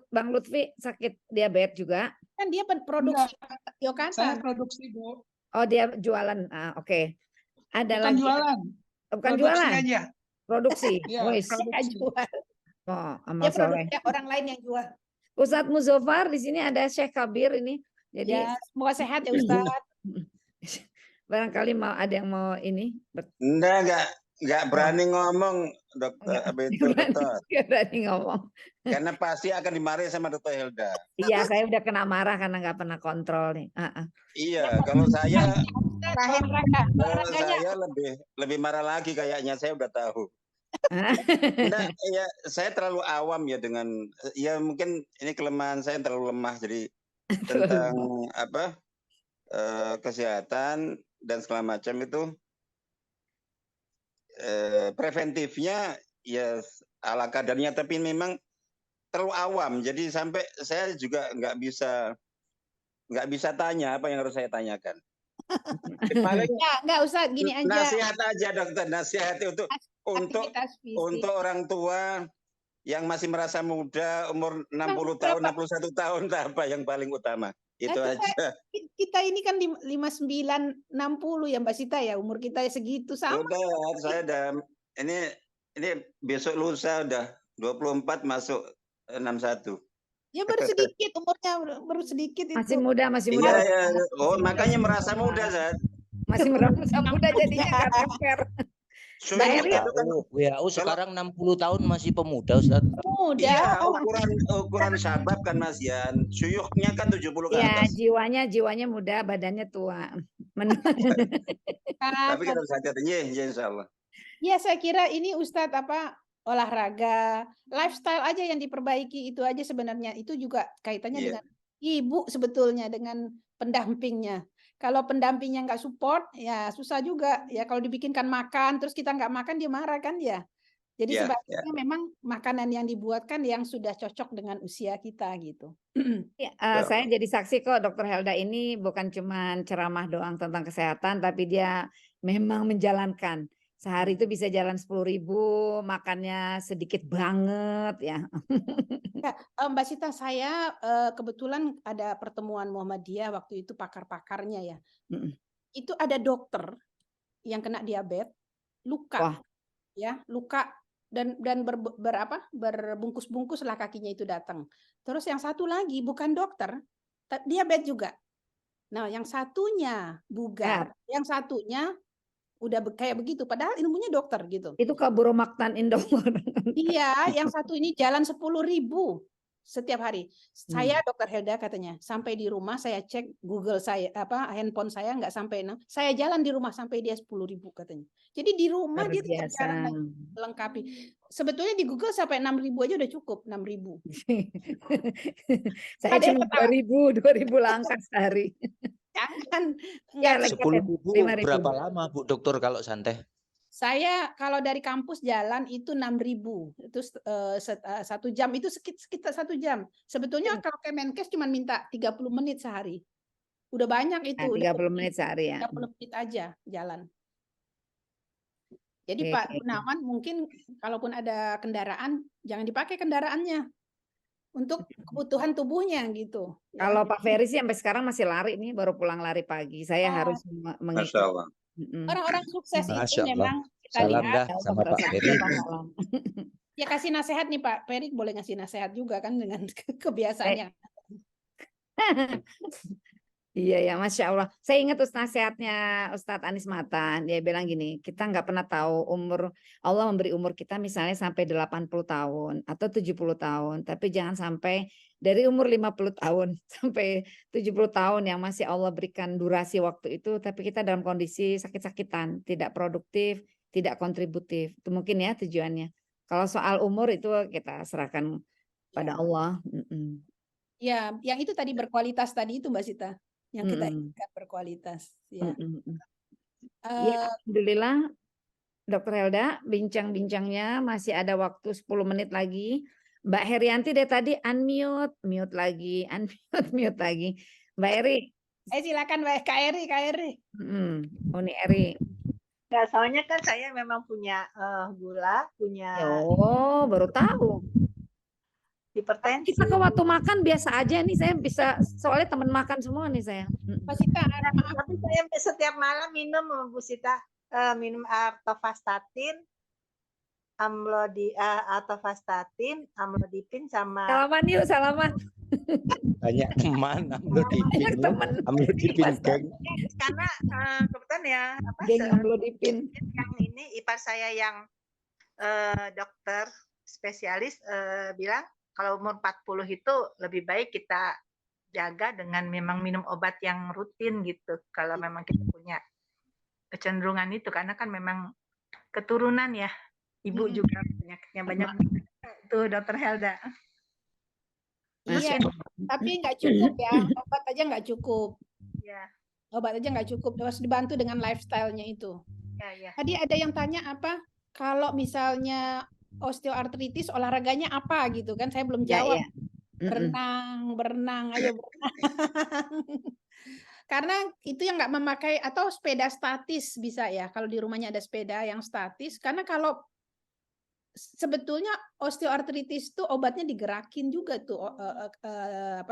Bang Lutfi sakit diabetes juga? Kan dia produksi Yokanta. Saya produksi Bu. Oh dia jualan. Oke. Ada Bukan lagi. jualan. Bukan produksi jualan. aja. Produksi. Ya, Produksi. Oh, dia produksi orang lain yang jual. Ustadz Muzofar di sini ada Syekh Kabir ini. Jadi ya, semoga sehat ya Ustadz. Barangkali ada yang mau ini. Enggak berani ngomong dokter. Enggak berani ngomong. Karena pasti akan dimarahi sama Dr. Helda. Iya, saya udah kena marah karena nggak pernah kontrol nih. Iya, kalau saya lebih marah lagi kayaknya, saya udah tahu. Nah, ya saya terlalu awam ya dengan ya mungkin ini kelemahan saya terlalu lemah, jadi tentang kesehatan dan segala macam itu preventifnya ya ala kadarnya, tapi memang terlalu awam, jadi sampai saya juga nggak bisa tanya apa yang harus saya tanyakan. Paling nggak usah gini aja. Nasihat aja dokter, nasihat untuk orang tua yang masih merasa muda, umur 60 tahun, 61 tahun, apa yang paling utama? Itu aja. Kita ini kan 59, 60 ya Mbak Sita ya, umur kita segitu sama. Udah, saya udah ini besok lusa udah 24 masuk 61. Ya baru sedikit umurnya, baru sedikit itu. Masih muda. Iya. Oh, makanya merasa muda, Zat. Masih merasa muda jadinya nggak temper. WHO sekarang 60 tahun masih pemuda, Ustaz. Muda. Iya, ukuran syabab kan Mas Yan. Suyuknya kan 70 ke atas. Iya, jiwanya muda, badannya tua. Tapi kalau saja insyaallah. Ya, saya kira ini Ustadz olahraga, lifestyle aja yang diperbaiki, itu aja sebenarnya. Itu juga kaitannya dengan ibu sebetulnya, dengan pendampingnya. Kalau pendampingnya nggak support, ya susah juga. Ya kalau dibikinkan makan, terus kita nggak makan, dia marah kan ya. Jadi sebaiknya memang makanan yang dibuatkan yang sudah cocok dengan usia kita gitu. Saya jadi saksi kok, Dr. Helda ini bukan cuma ceramah doang tentang kesehatan, tapi dia memang menjalankan. Sehari itu bisa jalan 10.000, makannya sedikit banget ya. Mbak Sita, saya kebetulan ada pertemuan Muhammadiyah waktu itu, pakar-pakarnya ya. Itu ada dokter yang kena diabetes, luka. Ya, luka dan berbungkus-bungkus lah kakinya itu datang. Terus yang satu lagi bukan dokter, diabetes juga. Nah, yang satunya bugar, yang satunya udah kayak begitu. Padahal ilmunya dokter gitu. Itu Kaburomaktan Indomaret. Iya, yang satu ini jalan 10.000 setiap hari. Saya Dokter Helda katanya sampai di rumah saya cek Google saya handphone saya nggak sampai 6. Saya jalan di rumah sampai dia 10.000 katanya. Jadi di rumah Luar dia tetap biasa. jalan lagi, melengkapi. Sebetulnya di Google sampai 6.000 aja udah cukup, 6.000. Saya Ada yang cuma ketawa. 2.000 langkah sehari. Jangan Ya, nggak 10.000 5.000. berapa lama Bu Dokter kalau santai? Saya kalau dari kampus jalan itu 6.000. Itu 1 jam itu sekitar 1 jam. Sebetulnya kalau Kemenkes cuma minta 30 menit sehari. Udah banyak itu. Nah, Udah 30 menit sehari ya. 30 menit aja jalan. Jadi Pak Gunawan mungkin kalaupun ada kendaraan jangan dipakai kendaraannya untuk kebutuhan tubuhnya gitu. Kalau Pak Ferry sih sampai sekarang masih lari nih, baru pulang lari pagi. Saya harus mengikuti. Masya Allah. Orang-orang sukses itu Masya Allah. memang kita Salam lihat. dah sama Pak Ferry. Ya kasih nasihat nih Pak Ferry, boleh ngasih nasihat juga kan dengan kebiasaannya. Iya ya, Masya Allah. Saya ingat nasihatnya Ustadz Anies Matan. Dia bilang gini, kita nggak pernah tahu Allah memberi umur kita misalnya sampai 80 tahun atau 70 tahun. Tapi jangan sampai dari umur 50 tahun sampai 70 tahun yang masih Allah berikan durasi waktu itu. Tapi kita dalam kondisi sakit-sakitan, tidak produktif, tidak kontributif. Itu mungkin ya tujuannya. Kalau soal umur itu kita serahkan pada Allah. Ya, yang itu tadi berkualitas tadi itu Mbak Sita. Yang kita inginkan berkualitas. Ya. Ya, alhamdulillah Dr. Helda, bincang-bincangnya masih ada waktu 10 menit lagi. Mbak Herianti dari tadi mute lagi, mute lagi. Mbak Eri. Silakan Mbak Kak Eri. Uni Eri. Ya, soalnya kan saya memang punya gula, punya. Oh, baru tahu. Hipertensi. Kita ke waktu makan biasa aja nih, saya bisa soalnya teman makan semua nih saya. Mbak Sita, tapi saya setiap malam minum Bu Sita, minum atorvastatin, amlodipin sama. Salaman yuk, salaman. Banyak teman, amlodipin geng. Karena kebetulan ya geng amlodipin. Yang ini ipar saya yang dokter spesialis bilang kalau umur 40 itu lebih baik kita jaga dengan memang minum obat yang rutin gitu. Kalau memang kita punya kecenderungan itu, karena kan memang keturunan ya. Ibu juga penyakitnya banyak. Itu Dokter Helda. Iya, tapi nggak cukup ya. Obat aja nggak cukup. Ya. Obat aja nggak cukup. Harus dibantu dengan lifestyle-nya itu. Ya. Tadi ada yang tanya apa? Kalau misalnya osteoartritis olahraganya apa gitu kan, saya belum jawab. Ya. Berenang, ayo berenang. Karena itu yang nggak memakai, atau sepeda statis bisa ya, kalau di rumahnya ada sepeda yang statis. Karena kalau sebetulnya osteoartritis itu obatnya digerakin juga tuh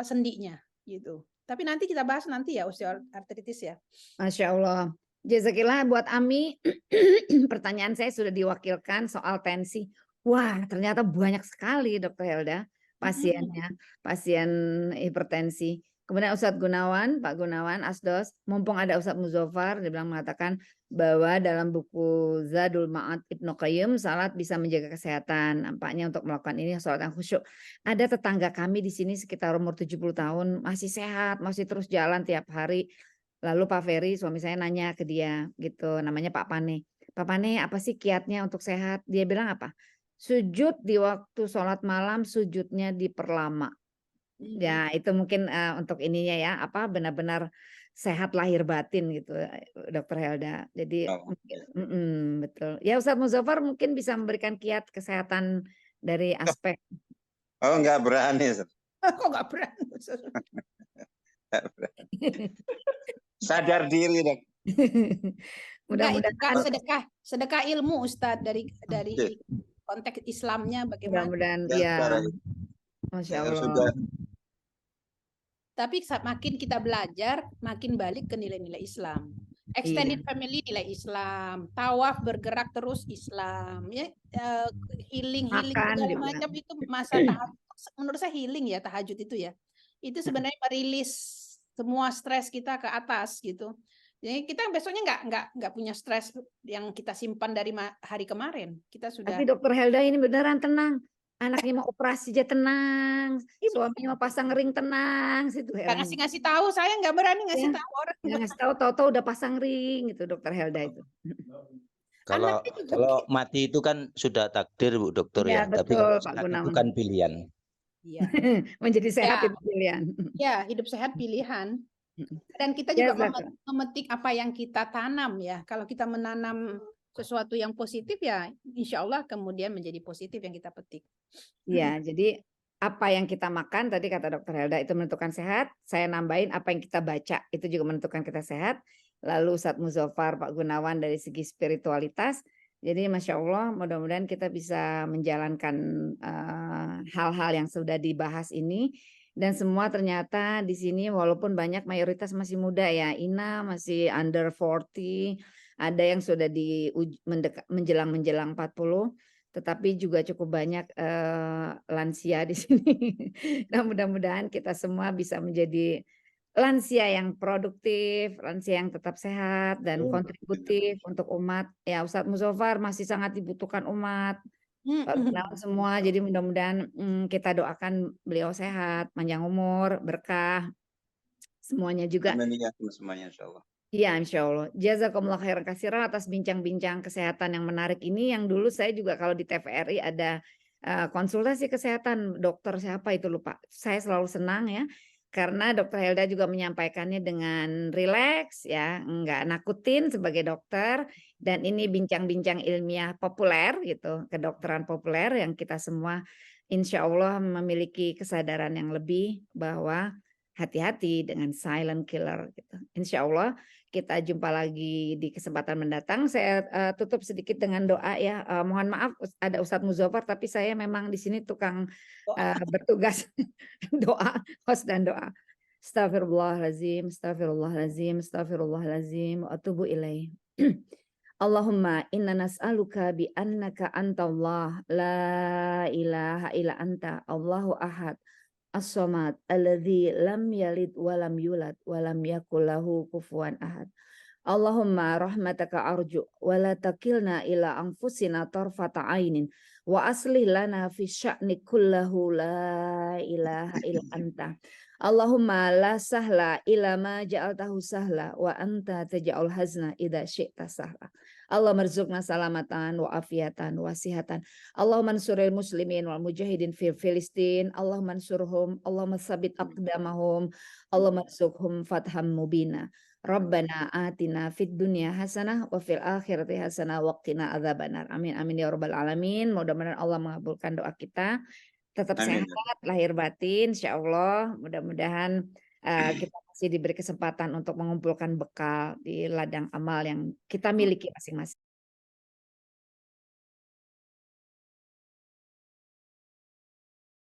sendinya gitu. Tapi nanti kita bahas nanti ya osteoartritis ya. Masya Allah. Jazakillah buat Ami. Pertanyaan saya sudah diwakilkan soal tensi. Wah, ternyata banyak sekali Dr. Helda pasiennya, pasien hipertensi. Kemudian Ustadz Gunawan, Pak Gunawan, Asdos, mumpung ada Ustadz Muzafar, dia bilang mengatakan bahwa dalam buku Zadul Ma'ad Ibnu Qayyim, salat bisa menjaga kesehatan. Nampaknya untuk melakukan ini salat yang khusyuk. Ada tetangga kami di sini sekitar umur 70 tahun, masih sehat, masih terus jalan tiap hari. Lalu Pak Ferry, suami saya nanya ke dia, gitu, namanya Pak Pane. Pak Pane, apa sih kiatnya untuk sehat? Dia bilang apa? Sujud di waktu sholat malam, sujudnya diperlama. Ya, itu mungkin untuk ininya ya, apa benar-benar sehat lahir batin gitu, Dr. Helda. Jadi betul. Ya, Ustadz Muzafar mungkin bisa memberikan kiat kesehatan dari aspek. Oh, nggak berani. Kok nggak berani? Sadar diri, Dok. Mudah-mudahan sedekah ilmu Ustadz dari konteks Islamnya bagaimana. Mudah-mudahan ya. Masya Allah. Tapi makin kita belajar, makin balik ke nilai-nilai Islam. Extended family nilai Islam, tawaf bergerak terus Islam, ya healing segala macam itu masa tahajud. Menurut saya healing ya tahajud itu ya. Itu sebenarnya merilis semua stres kita ke atas gitu. Jadi kita besoknya nggak punya stres yang kita simpan dari hari kemarin. Kita sudah. Tapi Dokter Helda ini beneran tenang. Anaknya mau operasi aja tenang, suaminya mau pasang ring tenang, situ Nggak ngasih tahu, saya nggak berani ngasih tahu orang. Nggak ngasih tahu udah pasang ring gitu Dokter Helda itu. Kalau mati itu kan sudah takdir Bu Dokter ya, tapi kalau sehat itu kan pilihan. Iya. Menjadi sehat itu pilihan. Ya, hidup sehat pilihan. Dan kita juga memetik apa yang kita tanam ya. Kalau kita menanam sesuatu yang positif ya, insya Allah kemudian menjadi positif yang kita petik. Iya, jadi apa yang kita makan tadi kata Dokter Helda itu menentukan sehat. Saya nambahin apa yang kita baca itu juga menentukan kita sehat. Lalu Ustadz Muzaffar, Pak Gunawan dari segi spiritualitas. Jadi Masya Allah mudah-mudahan kita bisa menjalankan hal-hal yang sudah dibahas ini. Dan semua ternyata di sini walaupun banyak mayoritas masih muda ya. Ina masih under 40. Ada yang sudah menjelang 40. Tetapi juga cukup banyak lansia di sini. Nah, mudah-mudahan kita semua bisa menjadi lansia yang produktif, lansia yang tetap sehat dan kontributif untuk umat. Ya, Ustadz Muzaffar masih sangat dibutuhkan umat. Pak Gunawan semua. Jadi mudah-mudahan kita doakan beliau sehat, panjang umur, berkah. Semuanya juga. Amin ya semuanya insyaallah. Iya, insya Allah. Jazakumullah khairan katsiran atas bincang-bincang kesehatan yang menarik ini. Yang dulu saya juga kalau di TVRI ada konsultasi kesehatan dokter siapa itu lupa. Saya selalu senang ya, karena Dokter Helda juga menyampaikannya dengan rileks ya, nggak nakutin sebagai dokter. Dan ini bincang-bincang ilmiah populer gitu, kedokteran populer yang kita semua insya Allah memiliki kesadaran yang lebih bahwa hati-hati dengan silent killer gitu. Insya Allah kita jumpa lagi di kesempatan mendatang. Saya tutup sedikit dengan doa ya. Mohon maaf ada Ustadz Muzaffar, tapi saya memang di sini tukang bertugas doa, host dan doa. Astagfirullahalazim, astagfirullahalazim, astagfirullahalazim, wa atubu ilaih. Allahumma inna nas'aluka bi annaka antallah la ilaha illa anta Allahu ahad as-samad alladzi lam yalid wa lam yulad wa lam yakul lahu kufuwan ahad. Allahumma rahmataka arju wa la takilna ila anfusina tarfata ainin wa aslih lana fi sya'ni kullahu la ilaha illa anta. Allahumma la sahla ila ma ja'altahu sahla wa anta taj'al hazna idza syi'ta sahla. Allah marzuqna salamatan wa afiatan wa sihatan. Allah mansuril muslimin wal mujahidin fi Filistin. Allah mansurhum. Allah masabit aqdamahum. Allah marzuqhum fatham mubina. Rabbana atina fid dunya hasanah wa fil akhirati hasanah wa qina adzabannar. Amin amin ya rabbal alamin. Mudah-mudahan Allah mengabulkan doa kita. Tetap sehat lahir batin insyaallah. Mudah-mudahan kita masih diberi kesempatan untuk mengumpulkan bekal di ladang amal yang kita miliki masing-masing.